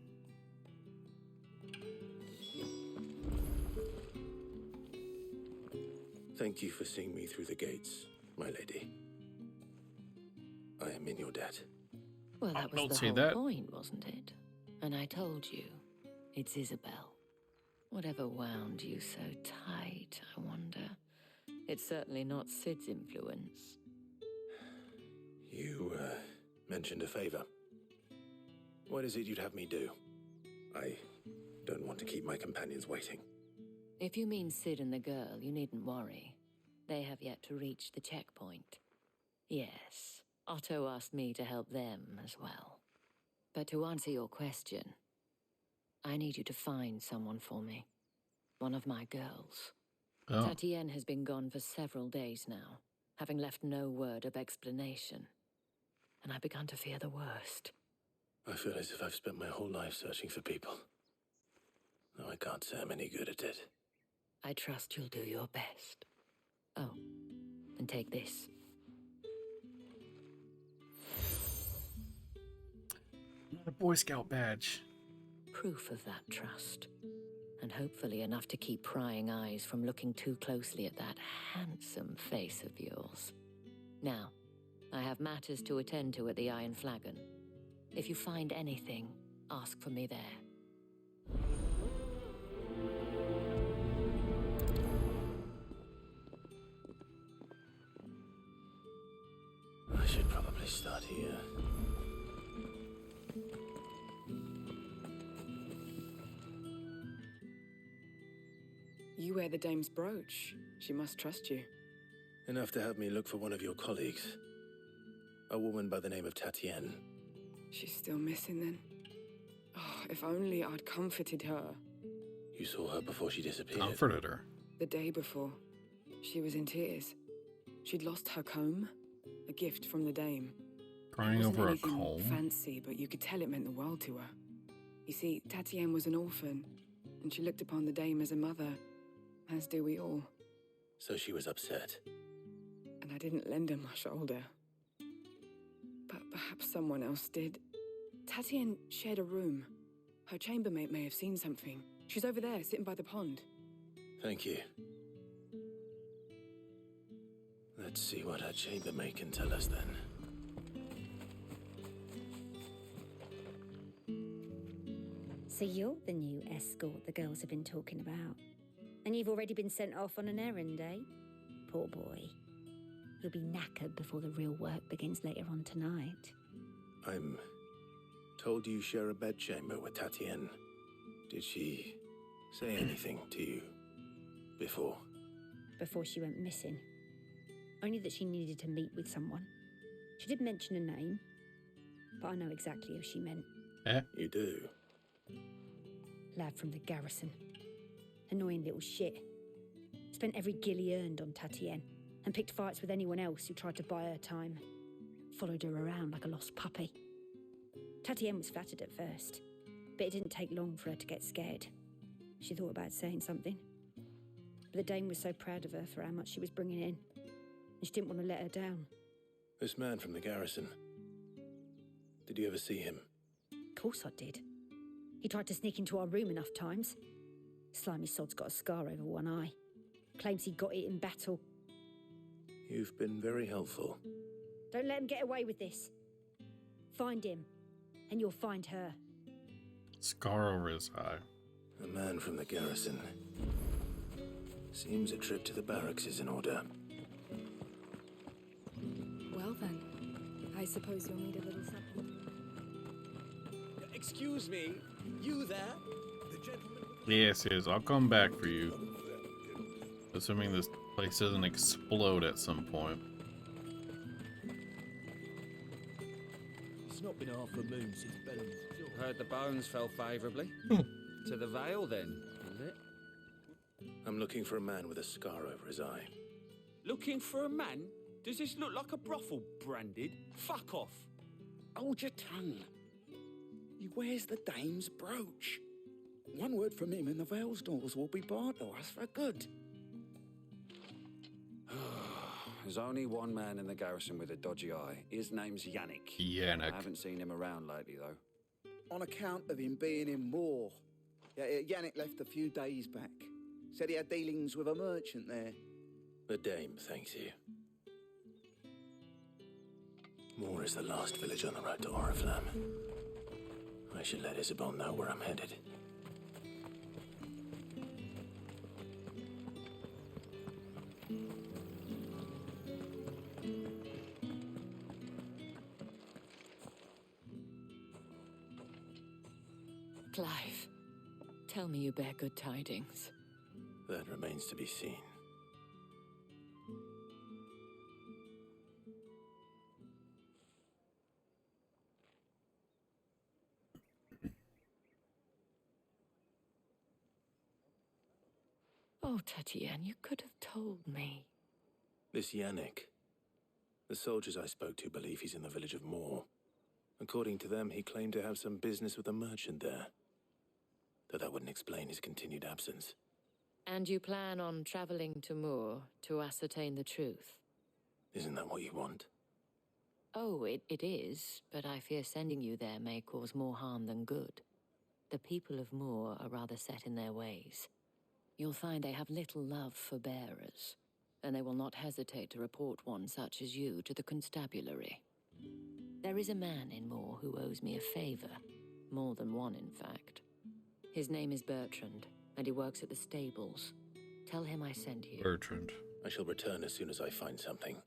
Thank you for seeing me through the gates, my lady. I am in your debt. Well, that was the whole point, wasn't it? And I told you, it's Isabel. Whatever wound you so tight, I wonder. It's certainly not Sid's influence. You, mentioned a favor. What is it you'd have me do? I don't want to keep my companions waiting. If you mean Sid and the girl, you needn't worry. They have yet to reach the checkpoint. Yes, Otto asked me to help them as well. But to answer your question, I need you to find someone for me. One of my girls. Oh. Tatienne has been gone for several days now, having left no word of explanation. And I've begun to fear the worst. I feel as if I've spent my whole life searching for people. Though I can't say I'm any good at it. I trust you'll do your best. Oh, and take this. Another Boy Scout badge. Proof of that trust. And hopefully enough to keep prying eyes from looking too closely at that handsome face of yours. Now, I have matters to attend to at the Iron Flagon. If you find anything, ask for me there. I should probably start here. You wear the dame's brooch. She must trust you. Enough to have me look for one of your colleagues. A woman by the name of Tatienne. She's still missing then? Oh, if only I'd comforted her. You saw her before she disappeared. Comforted her. The day before. She was in tears. She'd lost her comb. A gift from the dame. Crying over a comb? Fancy, but you could tell it meant the world to her. You see, Tatienne was an orphan, and she looked upon the dame as a mother, as do we all. So she was upset. And I didn't lend her my shoulder. But perhaps someone else did. Tatienne shared a room. Her chambermaid may have seen something. She's over there, sitting by the pond. Thank you. Let's see what her chambermaid can tell us then. So you're the new escort the girls have been talking about. And you've already been sent off on an errand, eh? Poor boy. You'll be knackered before the real work begins later on tonight. I'm told you share a bedchamber with Tatienne. Did she say anything to you before? Before she went missing. Only that she needed to meet with someone. She did mention a name, but I know exactly who she meant. Eh? You do? Lad from the garrison. Annoying little shit. Spent every guil he earned on Tatienne, and picked fights with anyone else who tried to buy her time. Followed her around like a lost puppy. Tatienne was flattered at first, but it didn't take long for her to get scared. She thought about saying something. But the dame was so proud of her for how much she was bringing in, and she didn't want to let her down. This man from the garrison. Did you ever see him? Of course I did. He tried to sneak into our room enough times. Slimy sod's got a scar over one eye. Claims he got it in battle. You've been very helpful. Don't let him get away with this. Find him, and you'll find her. Scar over his eye. A man from the garrison. Seems a trip to the barracks is in order. Well then, I suppose you'll need a little something. Excuse me, you there? The gentleman... Yes, yes, I'll come back for you. Assuming this place doesn't explode at some point. It's not been half a moon since Bellum's... Heard the bones fell favourably. To the Vale, then, is it? I'm looking for a man with a scar over his eye. Looking for a man? Does this look like a brothel, Branded? Fuck off. Hold your tongue. He wears the dame's brooch. One word from him and the Vale's doors will be barred to us for good. There's only one man in the garrison with a dodgy eye. His name's Yannick. Yannick. I haven't seen him around lately, though. On account of him being in Moor. Yannick left a few days back. Said he had dealings with a merchant there. The Dame thanks you. Moor is the last village on the road to Oriflamme. I should let Isabel know where I'm headed. Clive, tell me you bear good tidings. That remains to be seen. Oh, Tatienne, you could have told me. This Yannick. The soldiers I spoke to believe he's in the village of Moor. According to them, he claimed to have some business with a merchant there. Though that wouldn't explain his continued absence. And you plan on traveling to Moor to ascertain the truth? Isn't that what you want? Oh, it is, but I fear sending you there may cause more harm than good. The people of Moor are rather set in their ways. You'll find they have little love for bearers, and they will not hesitate to report one such as you to the constabulary. There is a man in Moor who owes me a favor. More than one, in fact. His name is Bertrand, and he works at the stables. Tell him I sent you. Bertrand. I shall return as soon as I find something.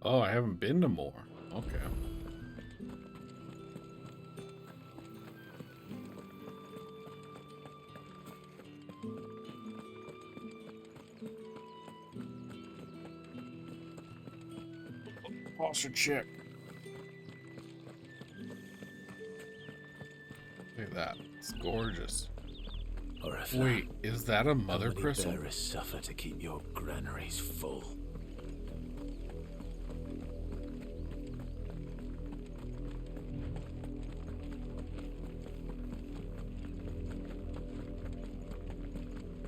Oh, I haven't been to Moor. Okay. Posture check. Look at that. It's gorgeous. Wait, is that a mother crystal? Bearers suffer to keep your granaries full.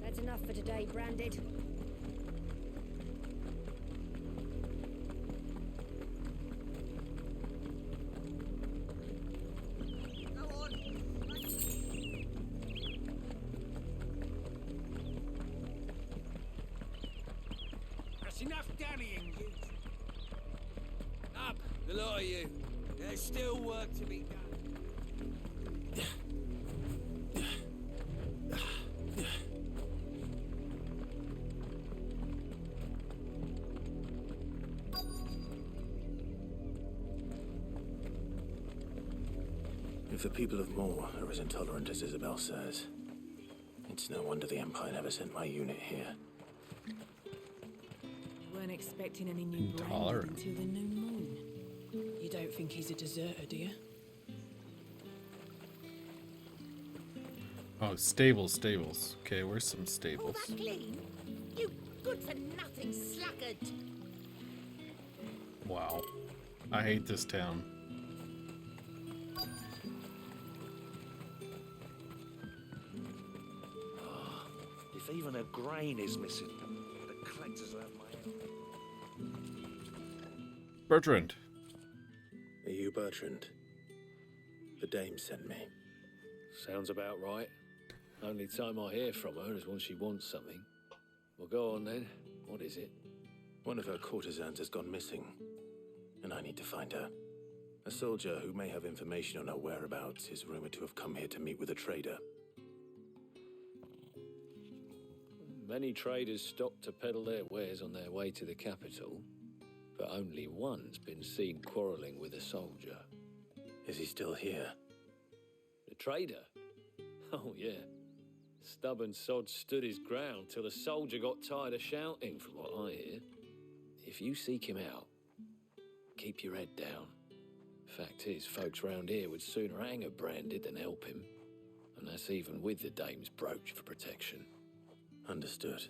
That's enough for today, Branded. That's enough dallying, you. Up, the lot of you. There's still work to be done. If the people of Moor are as intolerant as Isabel says, it's no wonder the Empire never sent my unit here. Weren't expecting any new Branded until the new moon. You don't think he's a deserter, do you? Oh, stables. Okay, where's some stables? All that clean? You good-for-nothing sluggard! Wow. I hate this town. If even a grain is missing, the collectors will have my help. Bertrand. Are you Bertrand? The Dame sent me. Sounds about right. Only time I hear from her is when she wants something. Well, go on then. What is it? One of her courtesans has gone missing, and I need to find her. A soldier who may have information on her whereabouts is rumored to have come here to meet with a trader. Many traders stop to peddle their wares on their way to the capital, but only one's been seen quarrelling with a soldier. Is he still here? The trader? Oh, yeah. Stubborn sod stood his ground till the soldier got tired of shouting, from what I hear. If you seek him out, keep your head down. Fact is, folks round here would sooner hang a Branded than help him. And that's even with the Dame's brooch for protection. Understood.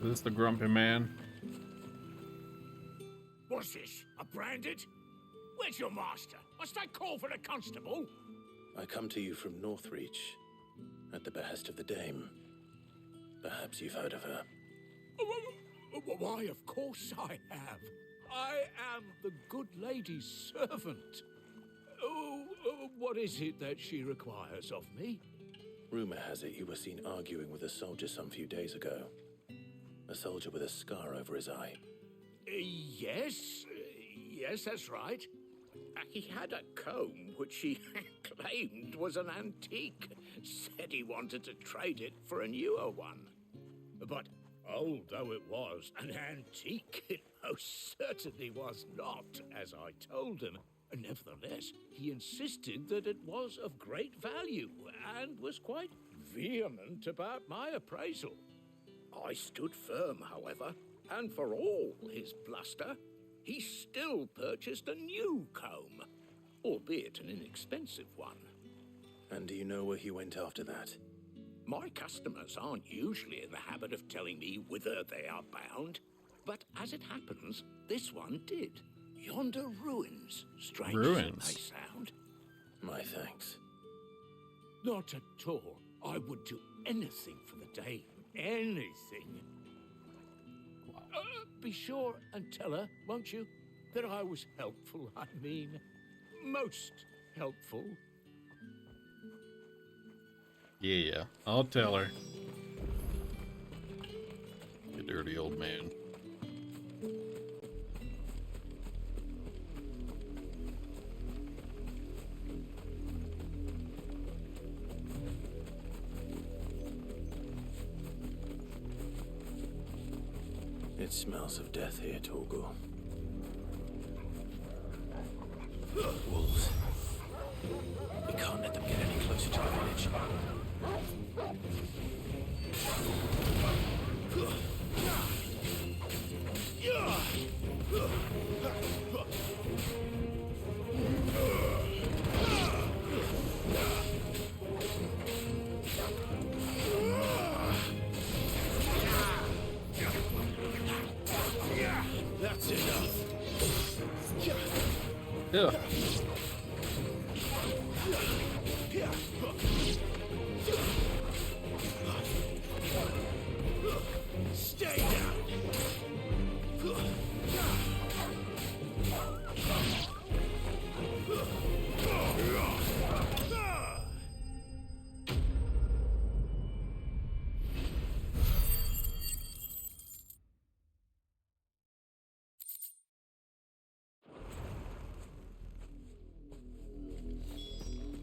Is this the grumpy man? What's this? A branded? Where's your master? Must I call for the constable? I come to you from Northreach, at the behest of the Dame. Perhaps you've heard of her. Why, of course I have. I am the good lady's servant. What is it that she requires of me? Rumor has it you were seen arguing with a soldier some few days ago. A soldier with a scar over his eye. Yes, that's right. He had a comb which he claimed was an antique. Said he wanted to trade it for a newer one. But old though it was, an antique it most certainly was not, as I told him. Nevertheless, he insisted that it was of great value and was quite vehement about my appraisal. I stood firm, however, and for all his bluster, he still purchased a new comb, albeit an inexpensive one. And do you know where he went after that? My customers aren't usually in the habit of telling me whither they are bound, but as it happens, this one did. Yonder ruins, strange as it may sound. My thanks. Not at all. I would do anything for the Dame. Anything. Be sure and tell her, won't you, that I was helpful. I mean, most helpful. Yeah, I'll tell her. You dirty old man. It smells of death here, Torgor. Wolves. We can't let them get any closer to the village. That's enough. Yeah. Stay down.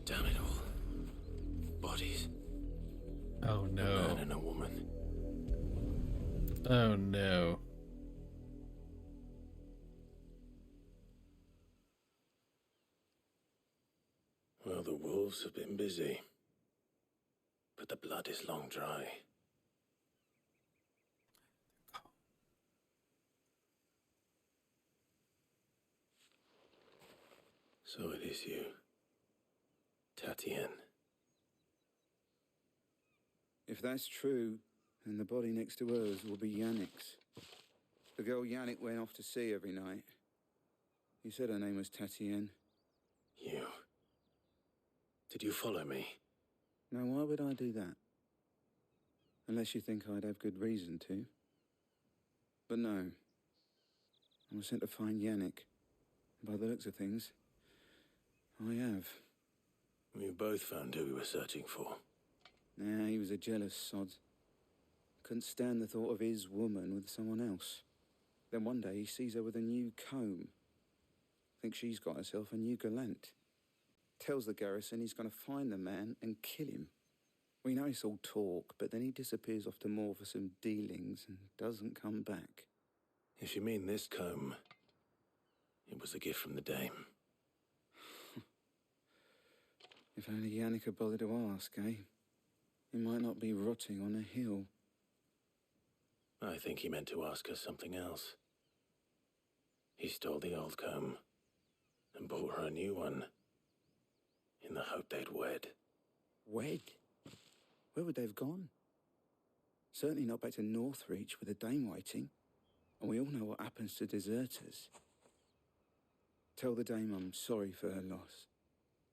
Damn it all. Bodies. Oh no. A man and a woman. Oh no. Well, the wolves have been busy. But the blood is long dry. So it is you, Tatien. If that's true, then the body next to hers will be Yannick's. The girl Yannick went off to see every night. You said her name was Tatien. You. Did you follow me? Now, why would I do that? Unless you think I'd have good reason to. But no. I was sent to find Yannick. By the looks of things, I have. We both found who we were searching for. Nah, he was a jealous sod. Couldn't stand the thought of his woman with someone else. Then one day he sees her with a new comb. Thinks she's got herself a new gallant. Tells the garrison he's going to find the man and kill him. We know it's all talk, but then he disappears off to Moor for some dealings and doesn't come back. If you mean this comb, it was a gift from the Dame. If only Yannick had bothered to ask, eh? He might not be rotting on a hill. I think he meant to ask her something else. He stole the old comb and bought her a new one in the hope they'd wed. Wed? Where would they have gone? Certainly not back to Northreach with a dame waiting. And we all know what happens to deserters. Tell the dame I'm sorry for her loss.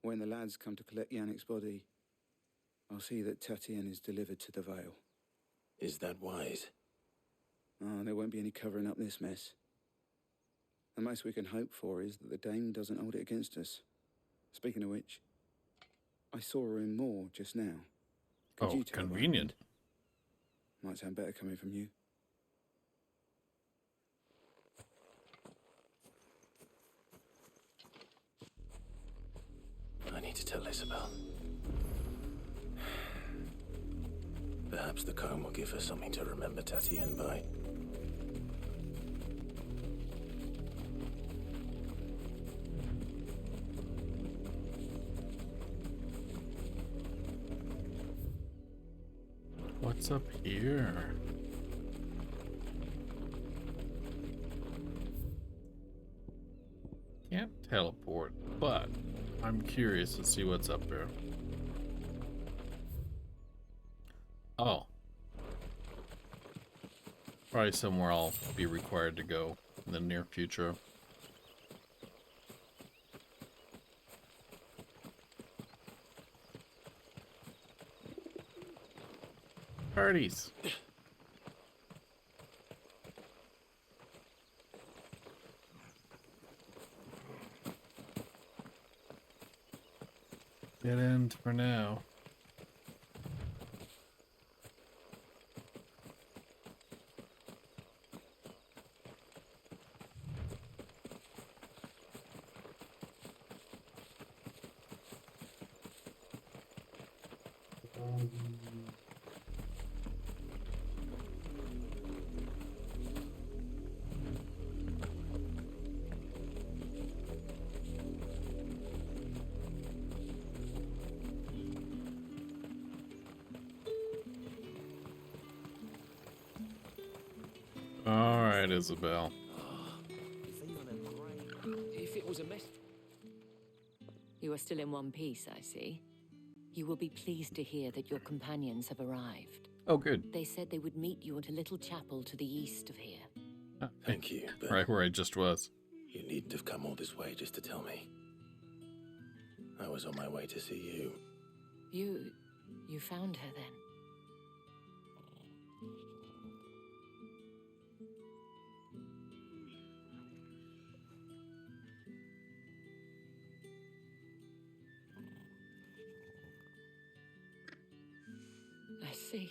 When the lads come to collect Yannick's body, I'll see that Tatienne is delivered to the Vale. Is that wise? Oh, there won't be any covering up this mess. The most we can hope for is that the dame doesn't hold it against us. Speaking of which, I saw her in Moor just now. Could you tell what convenient. happened? Might sound better coming from you. I need to tell Isabel. Perhaps the comb will give her something to remember Tatienne by. What's up here? Can't teleport, but I'm curious to see what's up there. Oh. Probably somewhere I'll be required to go in the near future. Parties. Dead end for now. All right, Isabel. If it was a mess. You are still in one piece, I see. You will be pleased to hear that your companions have arrived. Oh, good. They said they would meet you at a little chapel to the east of here. Thank you, but right where I just was. You needn't have come all this way just to tell me. I was on my way to see you. You found her then? I see.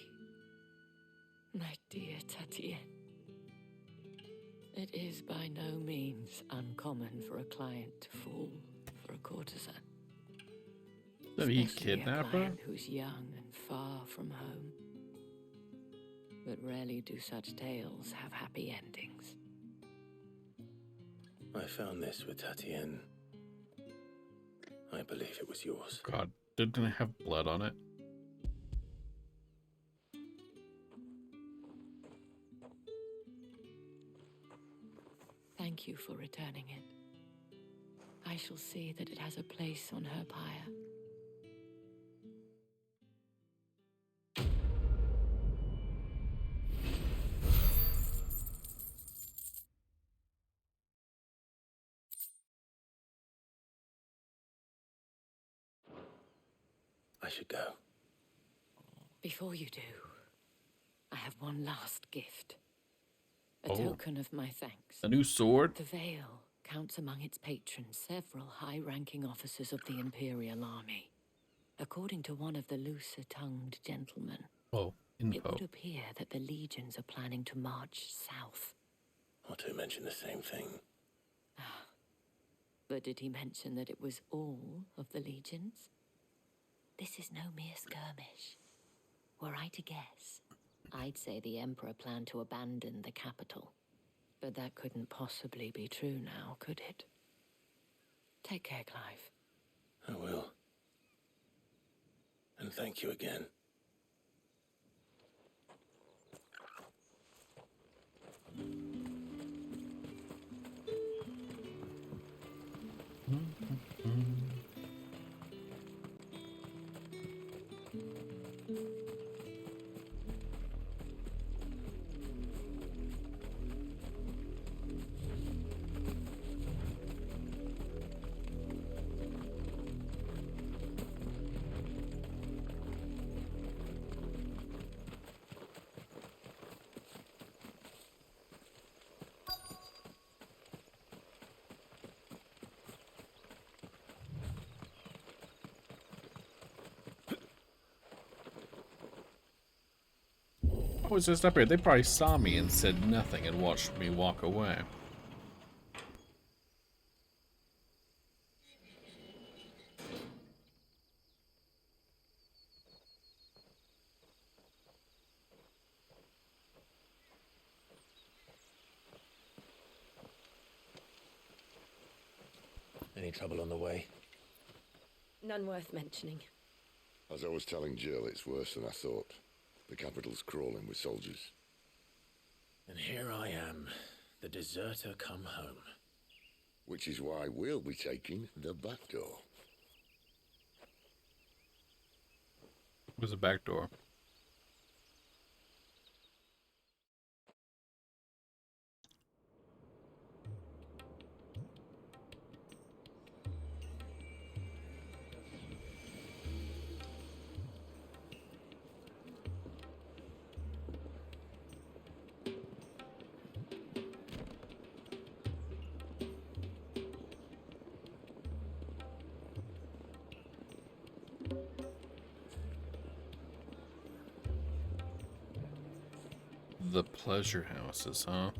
My dear Tatienne. It is by no means uncommon for a client to fall for a courtesan. Did he Especially kidnap a her? client who's young and far from home. But rarely do such tales have happy endings. I found this with Tatienne. I believe it was yours. God, didn't it have blood on it? Thank you for returning it. I shall see that it has a place on her pyre. I should go. Before you do, I have one last gift. A Oh. token of my thanks. A new sword? The Vale counts among its patrons several high-ranking officers of the Imperial Army. According to one of the looser-tongued gentlemen, Oh, it info. would appear that the legions are planning to march south. Otto mentioned the same thing. But did he mention that it was all of the legions? This is no mere skirmish. Were I to guess, I'd say the Emperor planned to abandon the capital. But that couldn't possibly be true now, could it? Take care, Clive. I will. And thank you again. What was just up here? They probably saw me and said nothing and watched me walk away. Any trouble on the way? None worth mentioning. As I was telling Jill, it's worse than I thought. The capital's crawling with soldiers. And here I am, the deserter come home. Which is why we'll be taking the back door. Where's the back door? The pleasure houses, huh?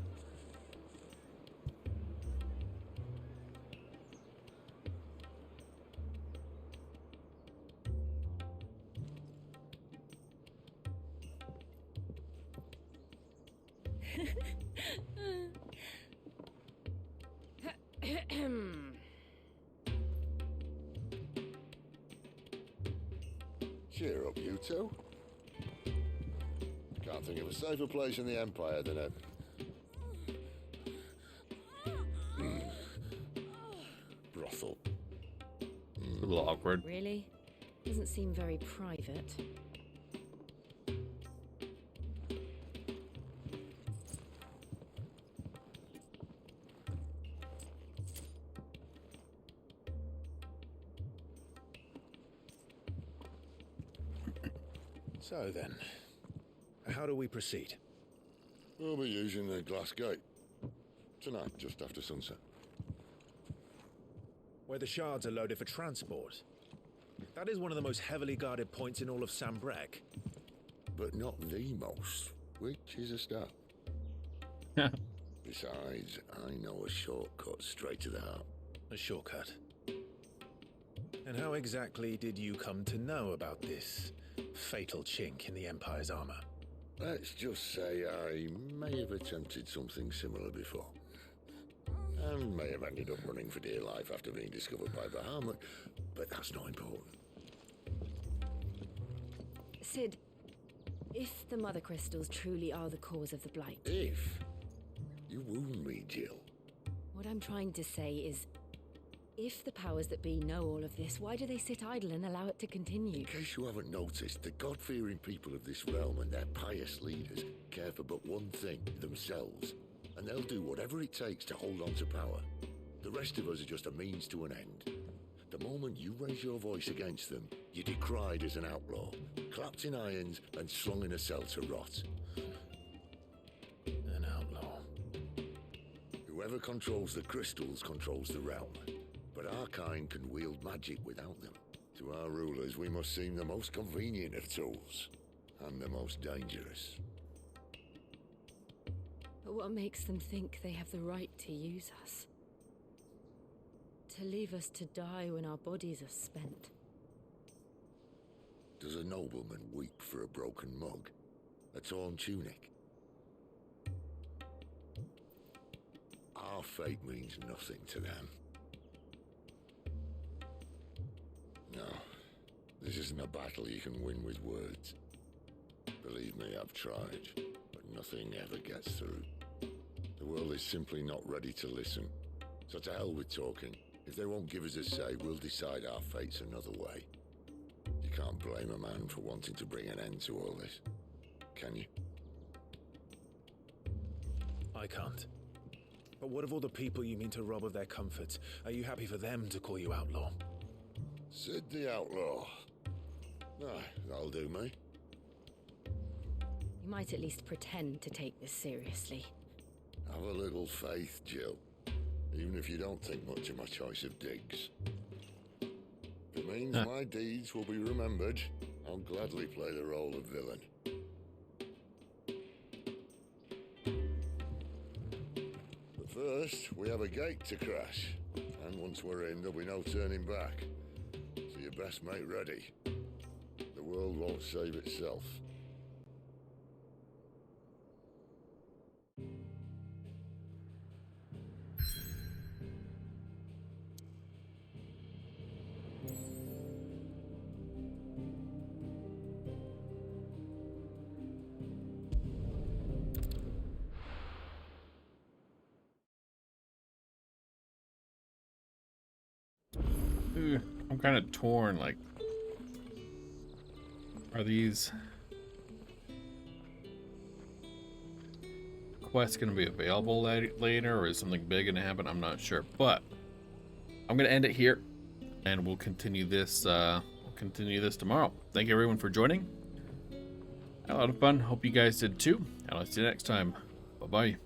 Cheer up, you two. Can't think of a safer place in the Empire than a... brothel. A little awkward. Really? Doesn't seem very private. So then, how do we proceed? We'll be using the glass gate. Tonight, just after sunset. Where the shards are loaded for transport. That is one of the most heavily guarded points in all of Sambrek. But not the most, which is a start. Besides, I know a shortcut straight to the heart. A shortcut? And how exactly did you come to know about this fatal chink in the Empire's armor? Let's just say I may have attempted something similar before. And may have ended up running for dear life after being discovered by Bahamut, but that's not important. Sid, if the Mother Crystals truly are the cause of the Blight... If? You wound me, Jill. What I'm trying to say is, if the powers that be know all of this, why do they sit idle and allow it to continue? In case you haven't noticed, the God-fearing people of this realm and their pious leaders care for but one thing, themselves. And they'll do whatever it takes to hold on to power. The rest of us are just a means to an end. The moment you raise your voice against them, you're decried as an outlaw, clapped in irons and slung in a cell to rot. An outlaw. Whoever controls the crystals controls the realm. But our kind can wield magic without them. To our rulers, we must seem the most convenient of tools, and the most dangerous. But what makes them think they have the right to use us? To leave us to die when our bodies are spent? Does a nobleman weep for a broken mug? A torn tunic? Our fate means nothing to them. No, this isn't a battle you can win with words. Believe me, I've tried, but nothing ever gets through. The world is simply not ready to listen. So to hell with talking. If they won't give us a say, we'll decide our fates another way. You can't blame a man for wanting to bring an end to all this, can you? I can't. But what of all the people you mean to rob of their comforts? Are you happy for them to call you outlaw? Sid the Outlaw. Ah, that'll do me. You might at least pretend to take this seriously. Have a little faith, Jill. Even if you don't think much of my choice of digs. If it means my deeds will be remembered, I'll gladly play the role of villain. First, we have a gate to crash. And once we're in, there'll be no turning back. So you best make ready. The world won't save itself. I'm kind of torn, like, are these quests going to be available later, or is something big going to happen? I'm not sure, but I'm going to end it here, and we'll continue this tomorrow. Thank you everyone for joining. Had a lot of fun. Hope you guys did too, and I'll see you next time. Bye-bye.